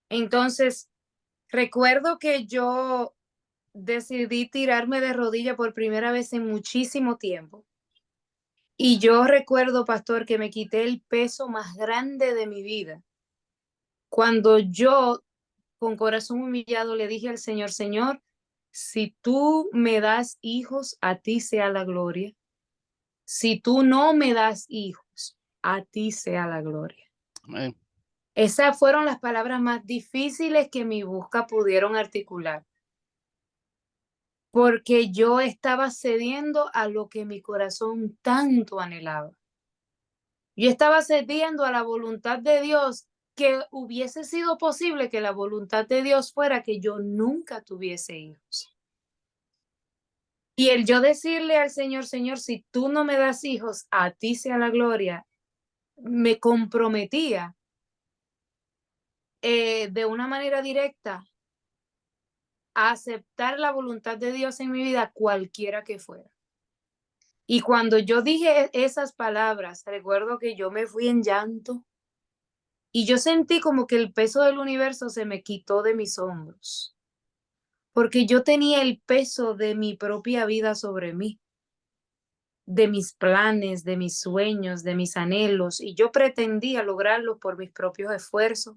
Entonces, recuerdo que yo decidí tirarme de rodilla por primera vez en muchísimo tiempo. Y yo recuerdo, pastor, que me quité el peso más grande de mi vida cuando yo, con corazón humillado, le dije al Señor, Señor, si tú me das hijos, a ti sea la gloria. Si tú no me das hijos, a ti sea la gloria. amén. Esas fueron las palabras más difíciles que mi busca pudieron articular, porque yo estaba cediendo a lo que mi corazón tanto anhelaba. Yo estaba cediendo a la voluntad de Dios, que hubiese sido posible que la voluntad de Dios fuera que yo nunca tuviese hijos. Y el yo decirle al Señor, Señor, si tú no me das hijos, a ti sea la gloria, me comprometía de una manera directa a aceptar la voluntad de Dios en mi vida, cualquiera que fuera. Y cuando yo dije esas palabras, recuerdo que yo me fui en llanto y yo sentí como que el peso del universo se me quitó de mis hombros, porque yo tenía el peso de mi propia vida sobre mí, de mis planes, de mis sueños, de mis anhelos, y yo pretendía lograrlos por mis propios esfuerzos,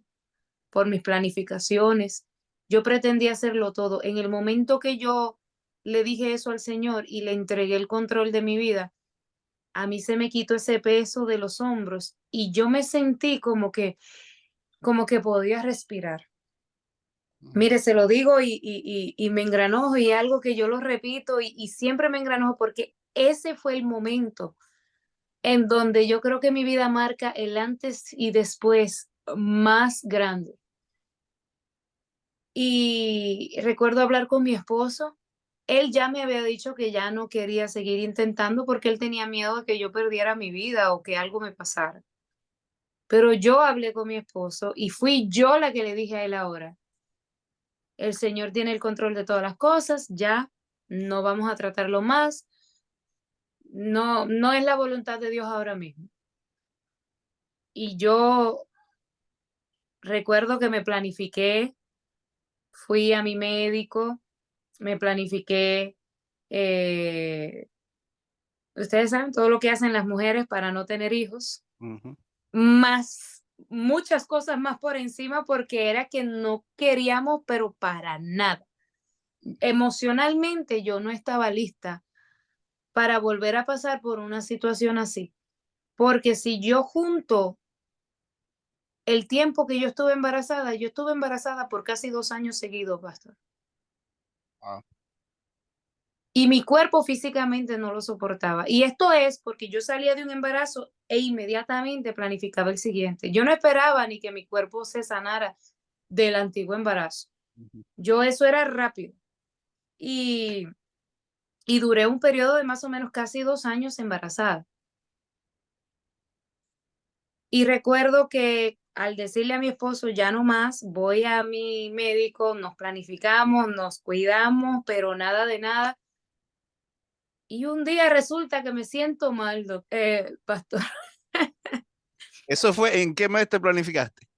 por mis planificaciones. Yo pretendía hacerlo todo. En el momento que yo le dije eso al Señor y le entregué el control de mi vida, a mí se me quitó ese peso de los hombros y yo me sentí como que podía respirar. Mire, se lo digo y me engranojo y algo que yo lo repito y siempre me engranojo porque ese fue el momento en donde yo creo que mi vida marca el antes y después más grande. Y recuerdo hablar con mi esposo. Él ya me había dicho que ya no quería seguir intentando porque él tenía miedo de que yo perdiera mi vida o que algo me pasara. Pero yo hablé con mi esposo y fui yo la que le dije a él ahora, el Señor tiene el control de todas las cosas, ya no vamos a tratarlo más, no es la voluntad de Dios ahora mismo. Y yo recuerdo que me planifiqué, fui a mi médico, me planifiqué, eh, ustedes saben todo lo que hacen las mujeres para no tener hijos, Ujú. más muchas cosas más por encima porque era que no queríamos, pero para nada. Emocionalmente yo no estaba lista para volver a pasar por una situación así, porque si yo junto el tiempo que yo estuve embarazada por casi 2 años seguidos, pastor. Ah, Y mi cuerpo físicamente no lo soportaba. Y esto es porque yo salía de un embarazo e inmediatamente planificaba el siguiente. Yo no esperaba ni que mi cuerpo se sanara del antiguo embarazo. ujú. Yo eso era rápido. Y, y duré un periodo de más o menos casi 2 años embarazada. Y recuerdo que al decirle a mi esposo, ya no más, voy a mi médico, nos planificamos, nos cuidamos, pero nada de nada. Y un día resulta que me siento mal, pastor. ¿Eso fue en qué mes te planificaste?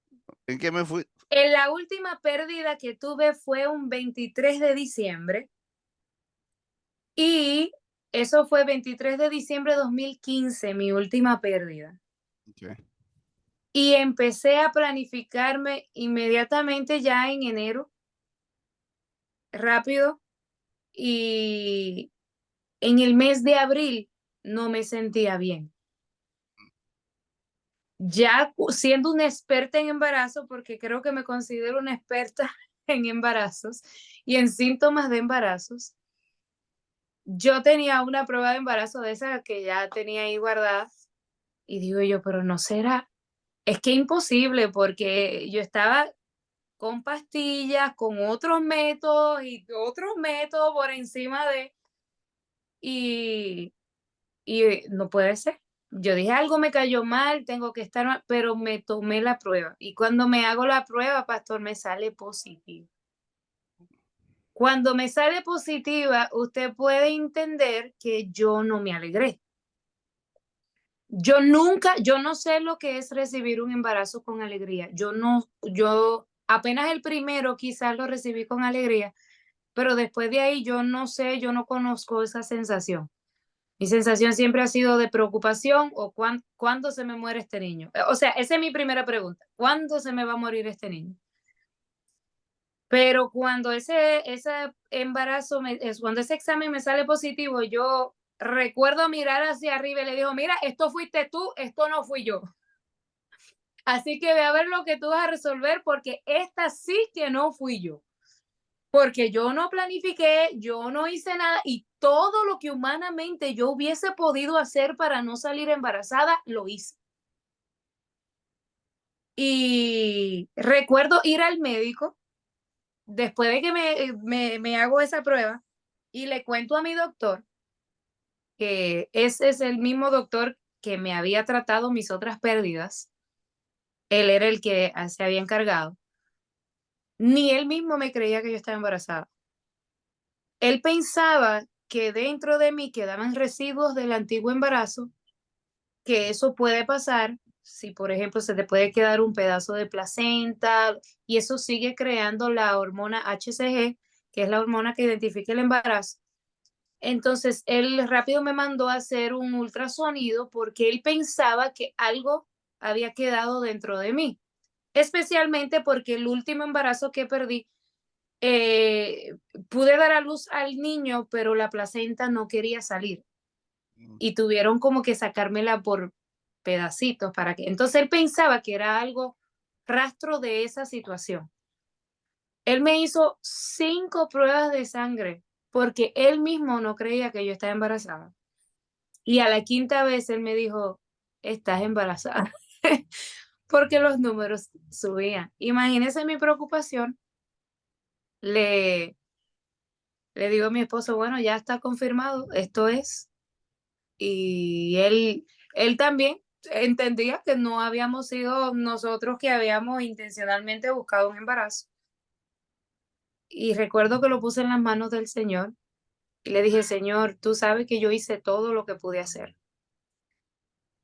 ¿En qué mes fue? En la última pérdida que tuve fue un 23 de diciembre y eso fue 23 de diciembre de 2015, mi última pérdida. Okay. Y empecé a planificarme inmediatamente ya en enero, rápido, y en el mes de abril no me sentía bien. Ya siendo una experta en embarazo, porque creo que me considero una experta en embarazos y en síntomas de embarazos, yo tenía una prueba de embarazo de esa que ya tenía ahí guardada y digo yo, pero no será, es que imposible porque yo estaba con pastillas, con otros métodos por encima de, y, y no puede ser. Yo dije, algo me cayó mal, tengo que estar mal, pero me tomé la prueba. Y cuando me hago la prueba, pastor, me sale positivo. Cuando me sale positiva, usted puede entender que yo no me alegré. Yo no sé lo que es recibir un embarazo con alegría. Yo apenas el primero quizás lo recibí con alegría, pero después de ahí yo no sé, yo no conozco esa sensación. Mi sensación siempre ha sido de preocupación o cuándo se me muere este niño. O sea, esa es mi primera pregunta. ¿Cuándo se me va a morir este niño? Pero cuando ese embarazo, cuando ese examen me sale positivo, yo recuerdo mirar hacia arriba y le digo, mira, esto fuiste tú, esto no fui yo. Así que ve a ver lo que tú vas a resolver porque esta sí que no fui yo. Porque yo no planifiqué, yo no hice nada y todo lo que humanamente yo hubiese podido hacer para no salir embarazada, lo hice. Y recuerdo ir al médico después de que me hago esa prueba y le cuento a mi doctor que ese es el mismo doctor que me había tratado mis otras pérdidas. Él era el que se había encargado. Ni él mismo me creía que yo estaba embarazada. Él pensaba que dentro de mí quedaban residuos del antiguo embarazo, que eso puede pasar si, por ejemplo, se te puede quedar un pedazo de placenta y eso sigue creando la hormona HCG, que es la hormona que identifica el embarazo. Entonces, él rápido me mandó a hacer un ultrasonido porque él pensaba que algo había quedado dentro de mí, especialmente porque el último embarazo que perdí eh, pude dar a luz al niño, pero la placenta no quería salir Mm. y tuvieron como que sacármela por pedacitos para que. Entonces él pensaba que era algo rastro de esa situación. Él me hizo 5 pruebas de sangre porque él mismo no creía que yo estaba embarazada. Y a la quinta vez él me dijo, estás embarazada, porque los números subían. Imagínese mi preocupación. Le, Le digo a mi esposo, bueno, ya está confirmado, esto es. Y él también entendía que no habíamos sido nosotros que habíamos intencionalmente buscado un embarazo. Y recuerdo que lo puse en las manos del Señor y le dije, Señor, tú sabes que yo hice todo lo que pude hacer.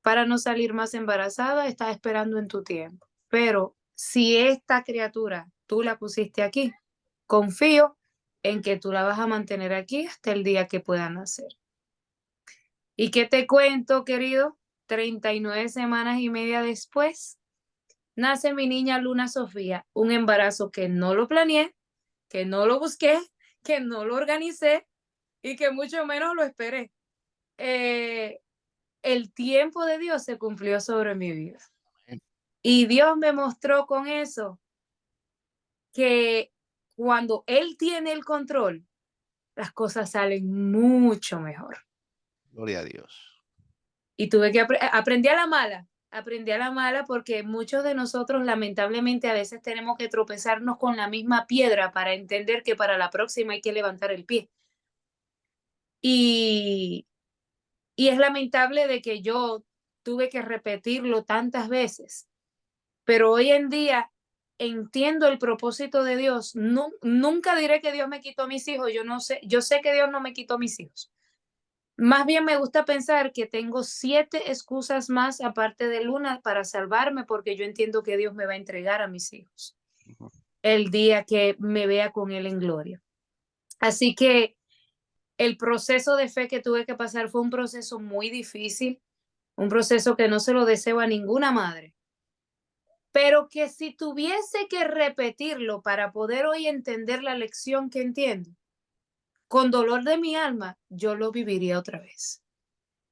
Para no salir más embarazada, estaba esperando en tu tiempo. Pero si esta criatura tú la pusiste aquí, confío en que tú la vas a mantener aquí hasta el día que pueda nacer. ¿Y qué te cuento, querido? 39 semanas y media después, nace mi niña Luna Sofía, un embarazo que no lo planeé, que no lo busqué, que no lo organicé y que mucho menos lo esperé. Eh, el tiempo de Dios se cumplió sobre mi vida. Y Dios me mostró con eso que cuando Él tiene el control, las cosas salen mucho mejor. Gloria a Dios. Y tuve que aprendí a la mala porque muchos de nosotros lamentablemente a veces tenemos que tropezarnos con la misma piedra para entender que para la próxima hay que levantar el pie. Y, y es lamentable de que yo tuve que repetirlo tantas veces, pero hoy en día entiendo el propósito de Dios. Nunca diré que Dios me quitó a mis hijos, yo no sé, yo sé que Dios no me quitó a mis hijos. Más bien me gusta pensar que tengo 7 excusas más aparte de Luna para salvarme, porque yo entiendo que Dios me va a entregar a mis hijos el día que me vea con Él en gloria. Así que el proceso de fe que tuve que pasar fue un proceso muy difícil, un proceso que no se lo deseo a ninguna madre, pero que si tuviese que repetirlo para poder hoy entender la lección que entiendo, con dolor de mi alma, yo lo viviría otra vez.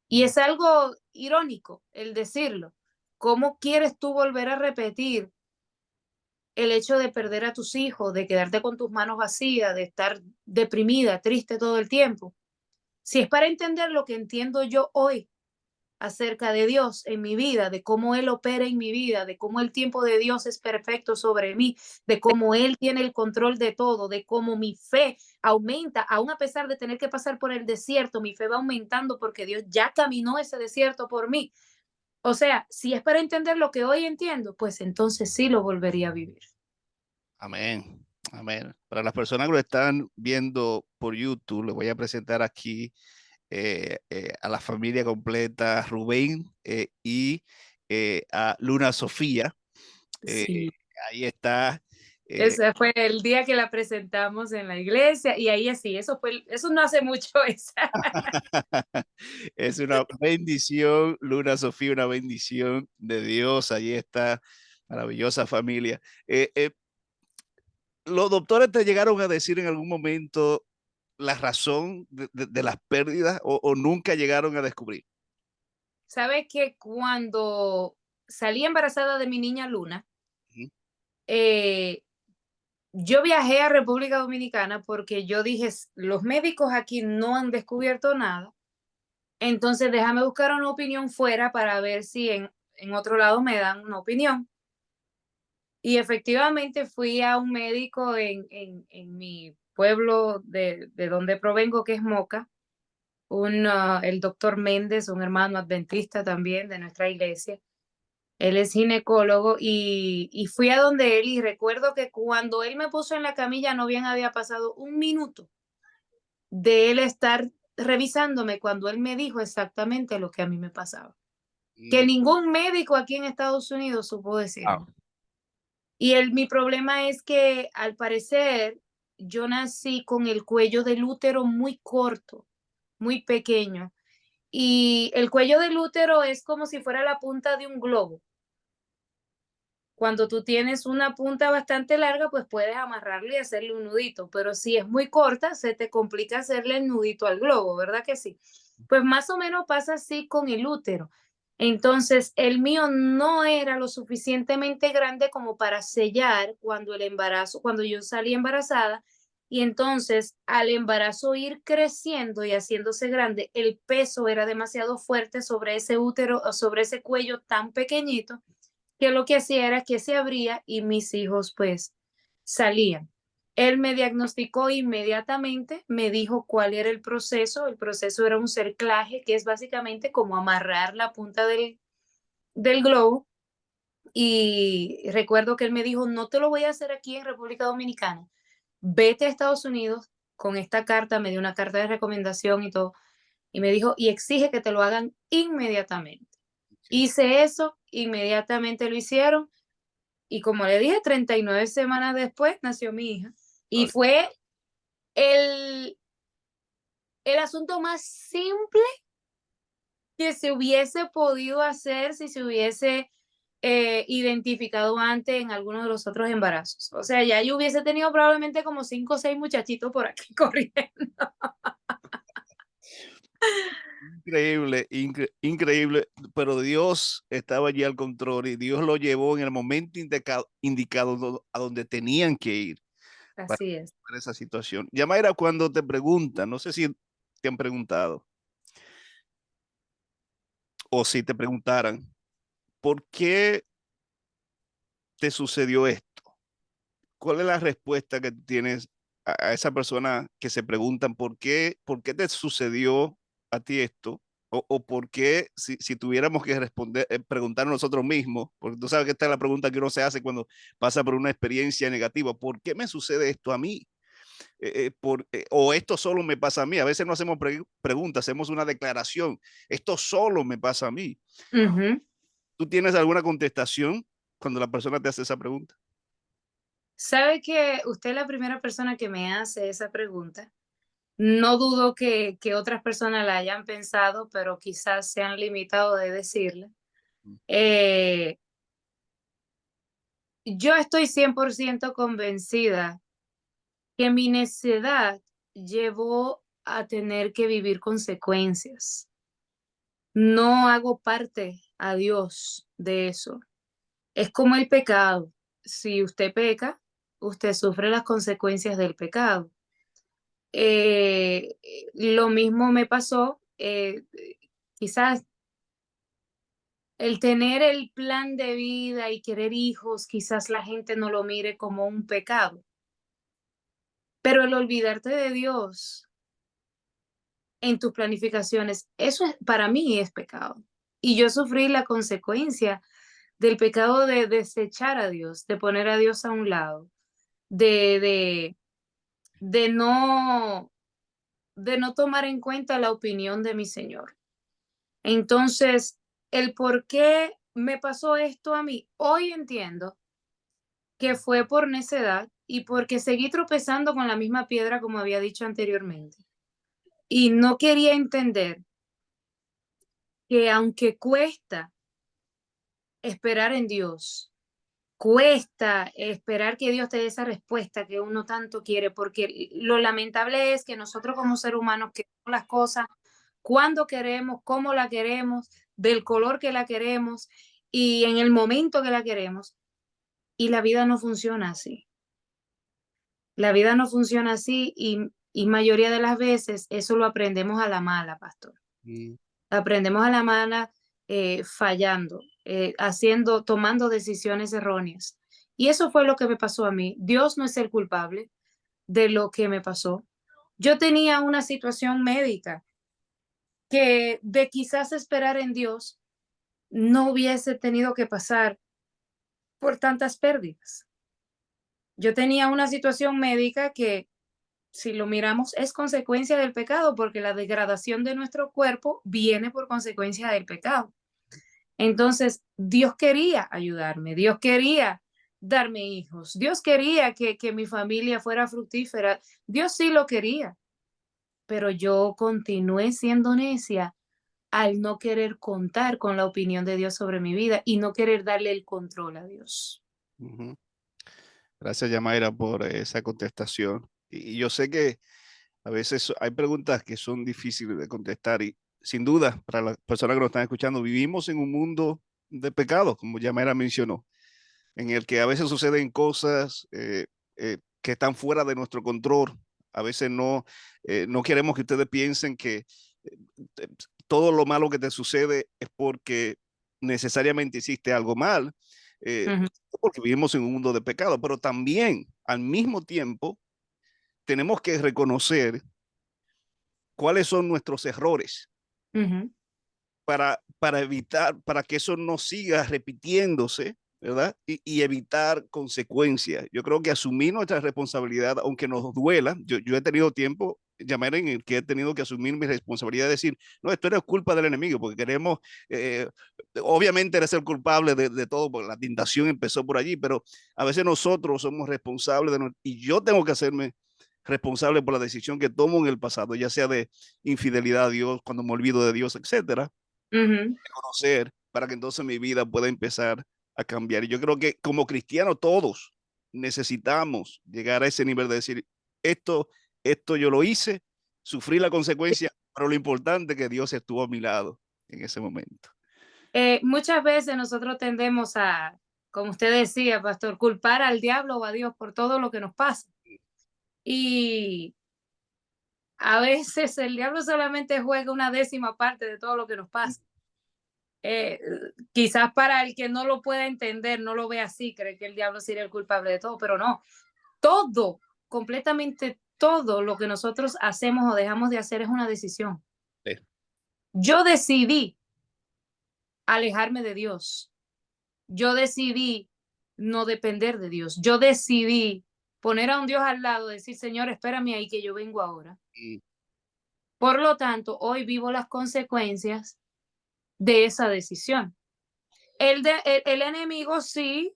Y es algo irónico el decirlo. ¿Cómo quieres tú volver a repetir el hecho de perder a tus hijos, de quedarte con tus manos vacías, de estar deprimida, triste todo el tiempo? Si es para entender lo que entiendo yo hoy acerca de Dios en mi vida, de cómo Él opera en mi vida, de cómo el tiempo de Dios es perfecto sobre mí, de cómo Él tiene el control de todo, de cómo mi fe aumenta, aún a pesar de tener que pasar por el desierto, mi fe va aumentando porque Dios ya caminó ese desierto por mí. O sea, si es para entender lo que hoy entiendo, pues entonces sí lo volvería a vivir. Amén. Amén. Para las personas que lo están viendo por YouTube, les voy a presentar aquí a la familia completa, Rubén y a Luna Sofía. Eh, Sí. ahí está. eh, Ese fue el día que la presentamos en la iglesia y ahí así, eso no hace mucho esa. es una bendición, Luna Sofía, una bendición de Dios. Ahí está, maravillosa familia. ¿Los doctores te llegaron a decir en algún momento la razón de las pérdidas o nunca llegaron a descubrir? Sabes que cuando salí embarazada de mi niña Luna, Ujú. eh, yo viajé a República Dominicana porque yo dije, los médicos aquí no han descubierto nada, entonces déjame buscar una opinión fuera para ver si en otro lado me dan una opinión. Y efectivamente fui a un médico en mi pueblo de donde provengo, que es Moca, el doctor Méndez, un hermano adventista también de nuestra iglesia. Él es ginecólogo y fui a donde él y recuerdo que cuando él me puso en la camilla no bien había pasado un minuto de él estar revisándome cuando él me dijo exactamente lo que a mí me pasaba, que Mm, ningún médico aquí en Estados Unidos supo wow. decirme. Y mi problema es que al parecer yo nací con el cuello del útero muy corto, muy pequeño. Y el cuello del útero es como si fuera la punta de un globo. Cuando tú tienes una punta bastante larga, pues puedes amarrarle y hacerle un nudito, pero si es muy corta, se te complica hacerle el nudito al globo, ¿verdad que sí? Pues más o menos pasa así con el útero. Entonces, el mío no era lo suficientemente grande como para sellar cuando el embarazo, cuando yo salí embarazada, y entonces al embarazo ir creciendo y haciéndose grande, el peso era demasiado fuerte sobre ese útero o sobre ese cuello tan pequeñito que lo que hacía era que se abría y mis hijos pues salían. Él me diagnosticó inmediatamente, me dijo cuál era el proceso era un cerclaje, que es básicamente como amarrar la punta del globo, y recuerdo que él me dijo, no te lo voy a hacer aquí en República Dominicana, vete a Estados Unidos con esta carta, me dio una carta de recomendación y todo, y me dijo, y exige que te lo hagan inmediatamente. Okay. Hice eso, inmediatamente lo hicieron, y como le dije, 39 semanas después nació mi hija. Y Gloria. fue el, el asunto más simple que se hubiese podido hacer si se hubiese identificado antes en algunos de los otros embarazos. O sea, ya yo hubiese tenido probablemente como 5 o 6 muchachitos por aquí corriendo. Increíble, increíble, pero Dios estaba allí al control y Dios lo llevó en el momento indicado a donde tenían que ir para Así es. resolver esa situación. Yamaira, cuando te preguntan, no sé si te han preguntado o si te preguntaran, ¿por qué te sucedió esto? ¿Cuál es la respuesta que tienes a esa persona que se preguntan por qué te sucedió a ti esto? O por qué, si tuviéramos que responder, preguntar nosotros mismos, porque tú sabes que esta es la pregunta que uno se hace cuando pasa por una experiencia negativa, ¿por qué me sucede esto a mí? O esto solo me pasa a mí. A veces no hacemos preguntas, hacemos una declaración, esto solo me pasa a mí. Ujú. ¿Tú tienes alguna contestación cuando la persona te hace esa pregunta? Sabe que usted es la primera persona que me hace esa pregunta. No dudo que otras personas la hayan pensado, pero quizás se han limitado de decirla. Eh, yo estoy 100% convencida que mi necedad llevó a tener que vivir consecuencias. No hago parte a Dios de eso. Es como el pecado. Si usted peca, usted sufre las consecuencias del pecado. Lo mismo me pasó, quizás el tener el plan de vida y querer hijos, quizás la gente no lo mire como un pecado, pero el olvidarte de Dios en tus planificaciones, eso para mí es pecado. Y yo sufrí la consecuencia del pecado de desechar a Dios, de poner a Dios a un lado, de, de, de no, de no tomar en cuenta la opinión de mi Señor. Entonces, el por qué me pasó esto a mí, hoy entiendo que fue por necedad y porque seguí tropezando con la misma piedra como había dicho anteriormente. Y no quería entender que aunque cuesta esperar en Dios, cuesta esperar que Dios te dé esa respuesta que uno tanto quiere, porque lo lamentable es que nosotros como seres humanos queremos las cosas cuando queremos, cómo la queremos, del color que la queremos y en el momento que la queremos. Y la vida no funciona así. La vida no funciona así y mayoría de las veces eso lo aprendemos a la mala, pastor. Mm. Aprendemos a la mala fallando, tomando decisiones erróneas. Y eso fue lo que me pasó a mí. Dios no es el culpable de lo que me pasó. Yo tenía una situación médica que de quizás esperar en Dios no hubiese tenido que pasar por tantas pérdidas. Yo tenía una situación médica que, si lo miramos, es consecuencia del pecado, porque la degradación de nuestro cuerpo viene por consecuencia del pecado. Entonces, Dios quería ayudarme, Dios quería darme hijos, Dios quería que mi familia fuera fructífera, Dios sí lo quería, pero yo continué siendo necia al no querer contar con la opinión de Dios sobre mi vida y no querer darle el control a Dios. Ujú. Gracias, Yamaira, por esa contestación. Y yo sé que a veces hay preguntas que son difíciles de contestar y sin duda, para las personas que nos están escuchando, vivimos en un mundo de pecados, como Yamaira mencionó, en el que a veces suceden cosas que están fuera de nuestro control. A veces no queremos que ustedes piensen que eh, todo lo malo que te sucede es porque necesariamente hiciste algo mal, Ujú, porque vivimos en un mundo de pecado, pero también al mismo tiempo tenemos que reconocer cuáles son nuestros errores ujú, para evitar, para que eso no siga repitiéndose, ¿verdad? Y evitar consecuencias. Yo creo que asumir nuestra responsabilidad, aunque nos duela, yo he tenido tiempo, llamar en el que he tenido que asumir mi responsabilidad de decir, no, esto no es culpa del enemigo, porque queremos, eh, obviamente eres el culpable de todo, porque la tentación empezó por allí, pero a veces nosotros somos responsables y yo tengo que hacerme responsable por la decisión que tomo en el pasado, ya sea de infidelidad a Dios, cuando me olvido de Dios, etcétera, ujú. conocer para que entonces mi vida pueda empezar a cambiar. Y yo creo que como cristianos todos necesitamos llegar a ese nivel de decir, esto, esto yo lo hice, sufrí la consecuencia, pero lo importante es que Dios estuvo a mi lado en ese momento. Muchas veces nosotros tendemos a, como usted decía, pastor, culpar al diablo o a Dios por todo lo que nos pasa. Y a veces el diablo solamente juega una décima parte de todo lo que nos pasa. Eh, Quizás para el que no lo pueda entender, no lo ve así, cree que el diablo sería el culpable de todo, pero no. Todo, completamente todo lo que nosotros hacemos o dejamos de hacer es una decisión. Sí. Yo decidí alejarme de Dios. Yo decidí no depender de Dios. Yo decidí poner a un Dios al lado, decir, Señor, espérame ahí que yo vengo ahora. Y, Por lo tanto, hoy vivo las consecuencias de esa decisión. El enemigo sí,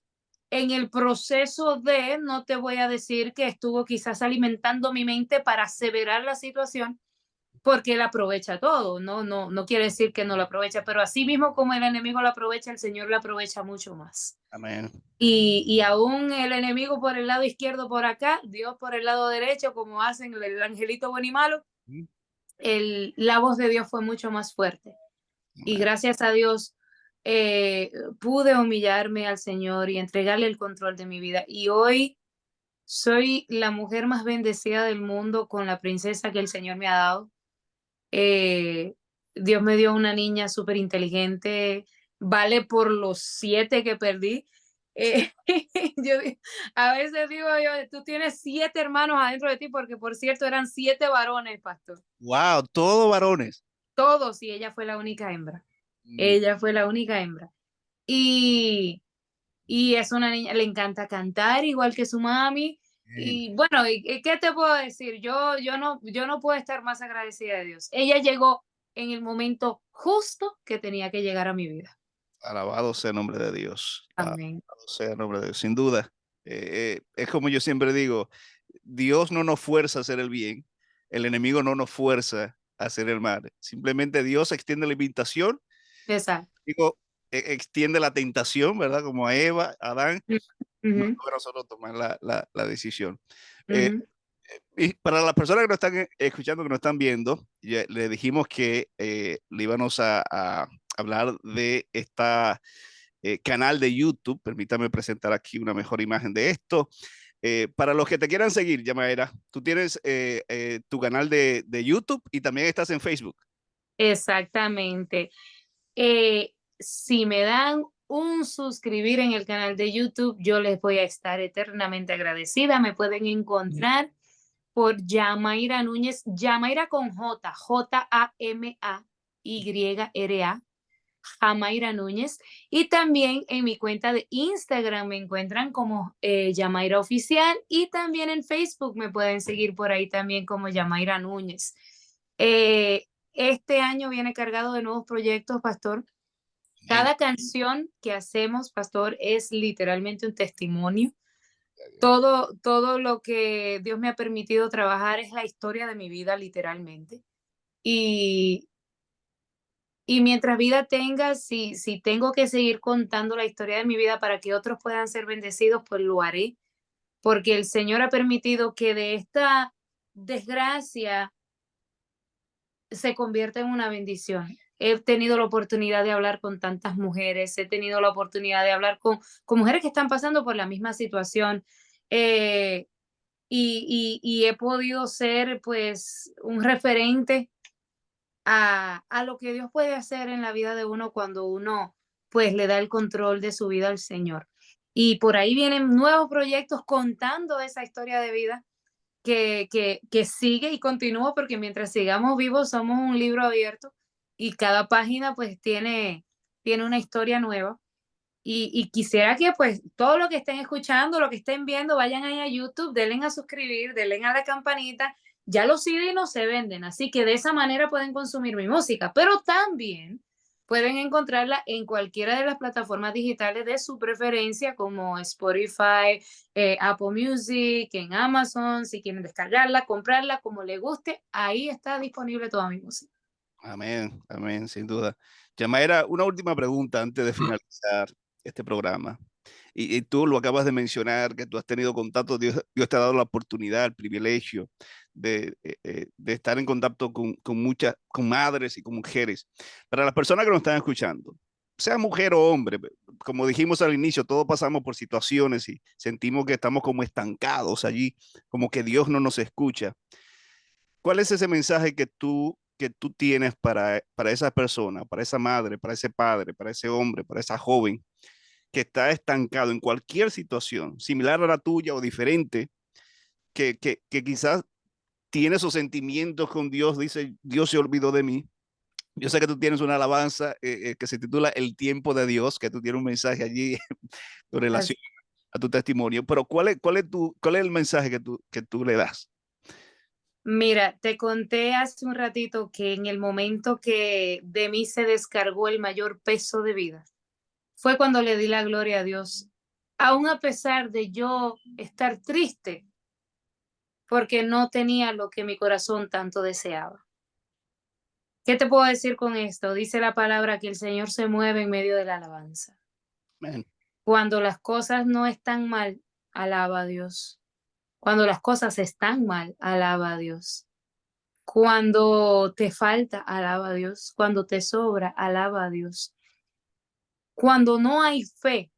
en el proceso de, no te voy a decir que estuvo quizás alimentando mi mente para aseverar la situación, porque él aprovecha todo, no quiere decir que no lo aprovecha, pero así mismo como el enemigo lo aprovecha, el Señor lo aprovecha mucho más. amén. Y aún el enemigo por el lado izquierdo por acá, Dios por el lado derecho, como hacen el angelito bueno y malo, la voz de Dios fue mucho más fuerte. Y Amén. gracias a Dios pude humillarme al Señor y entregarle el control de mi vida. Y hoy soy la mujer más bendecida del mundo con la princesa que el Señor me ha dado. Eh, Dios me dio una niña súper inteligente, vale por los 7 que perdí. Eh, yo a veces digo yo, tú tienes 7 hermanos adentro de ti, porque por cierto eran 7 varones, pastor. Wow, todos varones. Todos, y ella fue la única hembra. Mm, Ella fue la única hembra. Y, y es una niña, le encanta cantar igual que su mami. bien. Y bueno, ¿qué te puedo decir? Yo no puedo estar más agradecida de Dios. Ella llegó en el momento justo que tenía que llegar a mi vida. Alabado sea el nombre de Dios. Amén. Alabado sea el nombre de Dios. Sin duda. Es como yo siempre digo, Dios no nos fuerza a hacer el bien, el enemigo no nos fuerza a hacer el mal. Simplemente Dios extiende la invitación, Exacto. digo, extiende la tentación, ¿verdad? Como a Eva, a Adán, nos Ujú, toca a nosotros tomar la decisión. Eh, ujú. y para las personas que nos están escuchando, que nos están viendo, ya le dijimos que le íbamos a hablar de esta canal de YouTube. Permítame presentar aquí una mejor imagen de esto. Para los que te quieran seguir, Yamaira, tú tienes tu canal de YouTube y también estás en Facebook. Exactamente. Si me dan un suscribir en el canal de YouTube, yo les voy a estar eternamente agradecida. Me pueden encontrar por Yamaira Núñez, Yamaira con J, Jamaira, Jamaira Núñez. Y también en mi cuenta de Instagram me encuentran como Yamaira Oficial, y también en Facebook me pueden seguir por ahí también como Yamaira Núñez. Este año viene cargado de nuevos proyectos, Pastor. Amén. Cada canción que hacemos, Pastor, es literalmente un testimonio. Todo lo que Dios me ha permitido trabajar es la historia de mi vida, literalmente. Y, y mientras vida tenga, si tengo que seguir contando la historia de mi vida para que otros puedan ser bendecidos, pues lo haré, porque el Señor ha permitido que de esta desgracia se convierta en una bendición. He tenido la oportunidad de hablar con tantas mujeres, he tenido la oportunidad de hablar con mujeres que están pasando por la misma situación, eh, y he podido ser pues un referente a lo que Dios puede hacer en la vida de uno cuando uno pues le da el control de su vida al Señor. Y por ahí vienen nuevos proyectos contando esa historia de vida que sigue y continúa, porque mientras sigamos vivos somos un libro abierto y cada página pues tiene una historia nueva. Y quisiera que pues todo lo que estén escuchando, lo que estén viendo, vayan ahí a YouTube, denle a suscribir, denle a la campanita. Ya los CD no se venden, así que de esa manera pueden consumir mi música, pero también pueden encontrarla en cualquiera de las plataformas digitales de su preferencia, como Spotify, Apple Music, en Amazon. Si quieren descargarla, comprarla, como le guste, ahí está disponible toda mi música. Amén, amén, sin duda. Yamaira, una última pregunta antes de finalizar. este programa. Y tú lo acabas de mencionar, que tú has tenido contacto, Dios te ha dado la oportunidad, el privilegio de estar en contacto con madres y con mujeres. Para las personas que nos están escuchando, sea mujer o hombre, como dijimos al inicio, todos pasamos por situaciones y sentimos que estamos como estancados allí, como que Dios no nos escucha. ¿Cuál es ese mensaje que tú tienes para esa persona, para esa madre, para ese padre, para ese hombre, para esa joven que está estancado en cualquier situación, similar a la tuya o diferente, que quizás tiene esos sentimientos con Dios, dice, Dios se olvidó de mí? Yo sé que tú tienes una alabanza que se titula El tiempo de Dios, que tú tienes un mensaje allí con Así. relación a tu testimonio, pero ¿cuál es el mensaje que tú le das? Mira, te conté hace un ratito que en el momento que de mí se descargó el mayor peso de vida, fue cuando le di la gloria a Dios, aún a pesar de yo estar triste, porque no tenía lo que mi corazón tanto deseaba. ¿Qué te puedo decir con esto? Dice la palabra que el Señor se mueve en medio de la alabanza. Amén. Cuando las cosas no están mal, alaba a Dios. Cuando las cosas están mal, alaba a Dios. Cuando te falta, alaba a Dios. Cuando te sobra, alaba a Dios. Cuando no hay fe,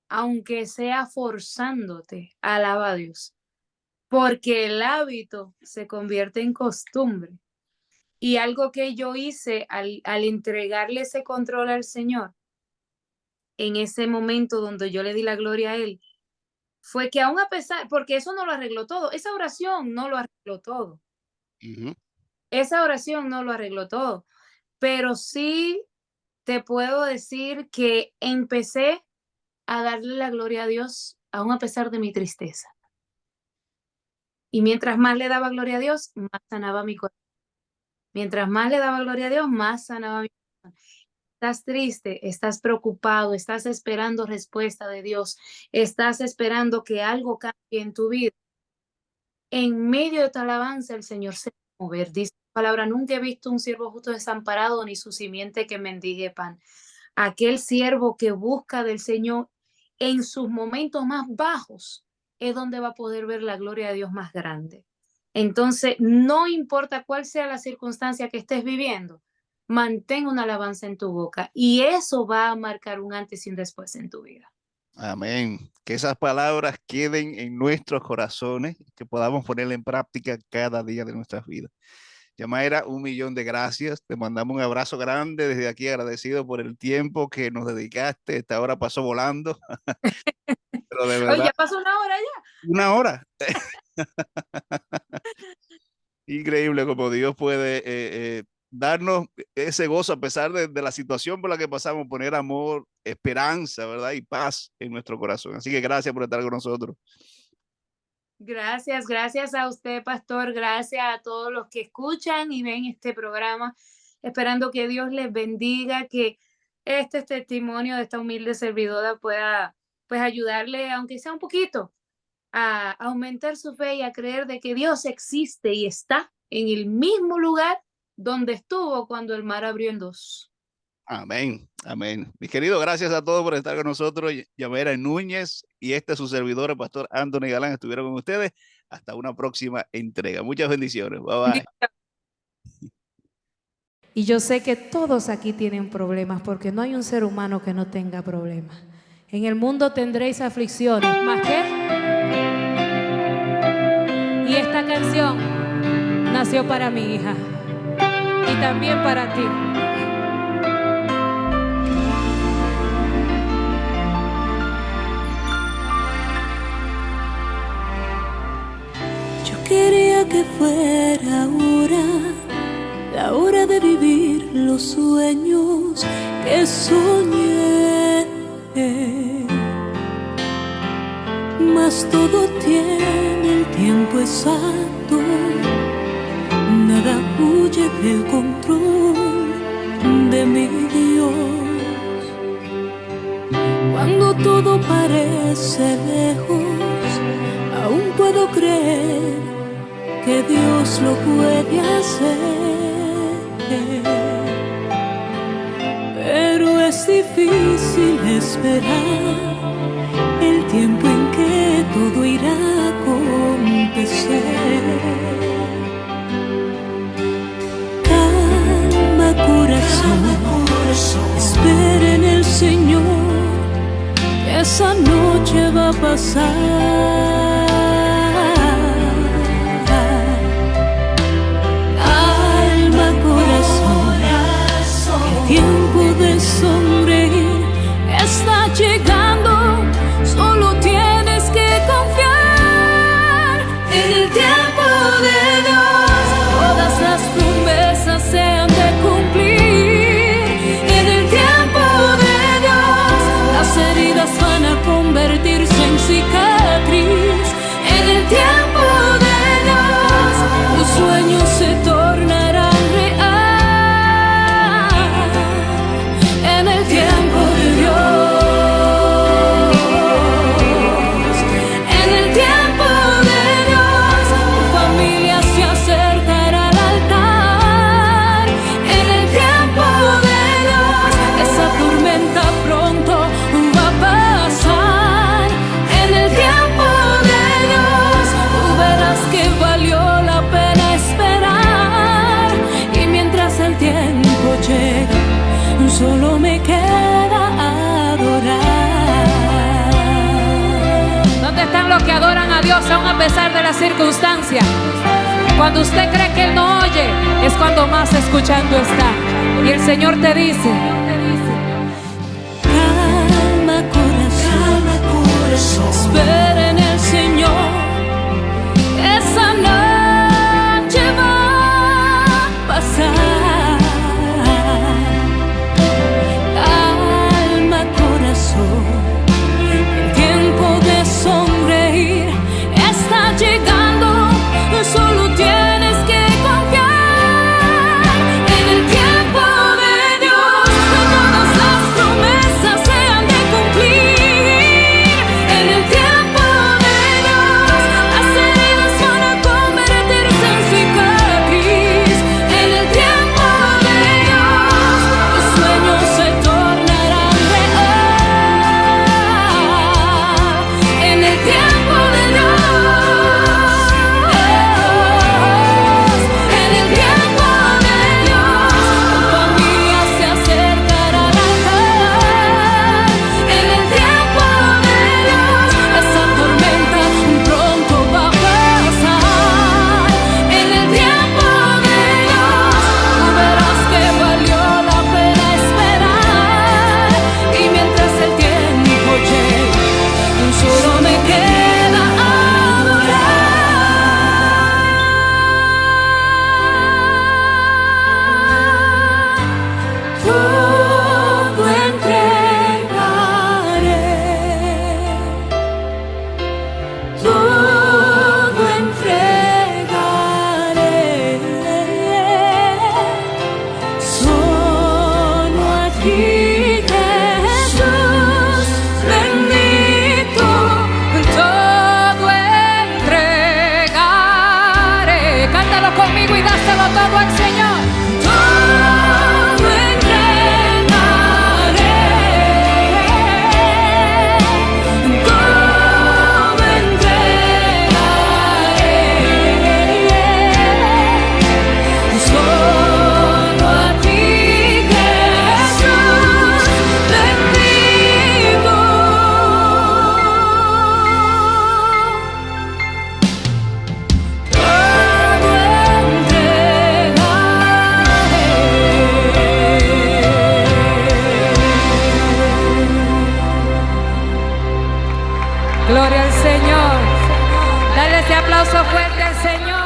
aunque sea forzándote, alaba a Dios. Porque el hábito se convierte en costumbre. Y algo que yo hice al entregarle ese control al Señor, en ese momento donde yo le di la gloria a Él, fue que aún a pesar, porque eso no lo arregló todo, esa oración no lo arregló todo, Ujú. esa oración no lo arregló todo, pero sí te puedo decir que empecé a darle la gloria a Dios aún a pesar de mi tristeza. Y mientras más le daba gloria a Dios, más sanaba mi corazón. Mientras más le daba gloria a Dios, más sanaba mi corazón. Estás triste, estás preocupado, estás esperando respuesta de Dios, estás esperando que algo cambie en tu vida. En medio de tu alabanza, el Señor se va a mover. Dice la palabra, nunca he visto un siervo justo desamparado, ni su simiente que mendigue pan. Aquel siervo que busca del Señor en sus momentos más bajos es donde va a poder ver la gloria de Dios más grande. Entonces, no importa cuál sea la circunstancia que estés viviendo, mantén una alabanza en tu boca y eso va a marcar un antes y un después en tu vida. Amén. Que esas palabras queden en nuestros corazones, que podamos ponerla en práctica cada día de nuestras vidas. Yamaira, 1.000.000 de gracias. Te mandamos un abrazo grande desde aquí, agradecido por el tiempo que nos dedicaste. Esta hora pasó volando, pero de Oye, verdad, ya pasó una hora ya. una hora. Increíble como Dios puede darnos ese gozo a pesar de la situación por la que pasamos, poner amor, esperanza, ¿verdad? Y paz en nuestro corazón. Así que gracias por estar con nosotros. Gracias, gracias a usted, pastor. Gracias a todos los que escuchan y ven este programa. Esperando que Dios les bendiga, que este testimonio de esta humilde servidora pueda pues ayudarle, aunque sea un poquito, a aumentar su fe y a creer de que Dios existe y está en el mismo lugar donde estuvo cuando el mar abrió en dos. Amén, amén. Mis queridos, gracias a todos por estar con nosotros. Yamera Núñez y su servidor, el pastor Anthony Galán, estuvieron con ustedes. Hasta una próxima entrega. Muchas bendiciones. Bye bye. Y yo sé que todos aquí tienen problemas, porque no hay un ser humano que no tenga problemas. En el mundo tendréis aflicciones, ¿más qué? Y esta canción nació para mi hija y también para ti. Yo quería que fuera ahora la hora de vivir los sueños que soñé, mas todo tiene el tiempo exacto, nada huye del control de mi Dios. Cuando todo parece lejos, aún puedo creer que Dios lo puede hacer, pero es difícil esperar el tiempo en que todo irá a acontecer. Calma, corazón, espera en el Señor, que esa noche va a pasar. Tiempo de sonreír está llegando, solo tienes que confiar en el tiempo de Dios. Todas las promesas se han de cumplir en el tiempo de Dios. Las heridas van a convertirse en cicatriz en el tiempo de Dios. Tus sueños se tornarán reales en el tiempo de Dios. En el tiempo de Dios, tu familia se acercará al altar. En el tiempo de Dios, esa tormenta pronto va a pasar. En el tiempo de Dios, tú verás que valió la pena esperar. Y mientras el tiempo llega, solo me queda adorar. ¿Dónde están los que adoran a Dios aún a pesar de las circunstancias? Cuando usted cree que Él no oye, es cuando más escuchando está. Y el Señor te dice: calma, corazón, espera en el Señor, esa noche va a pasar. El tiempo de sonreír está llegando, solo tienes que confiar en el tiempo de Dios. Todas las promesas se han de cumplir en el tiempo de Dios. Las heridas van a convertirse en cicatriz en el tiempo de Dios. Los sueños se tornarán en el tiempo de Dios. En el tiempo de Dios, tu familia se acercará al altar. En el tiempo de Dios, esa tormenta pronto va a pasar. En el tiempo de Dios, tú verás que valió la pena esperar. Y mientras el tiempo llega, solo me queda adorar. Todo entregaré, todo entregaré, solo a ti, Jesús bendito. todo entregaré. Cántalo conmigo y dáselo todo al Señor. Todo entregaré, todo entregaré, solo a ti, Jesús bendito. Todo Gloria al Señor. Dale ese aplauso fuerte al Señor.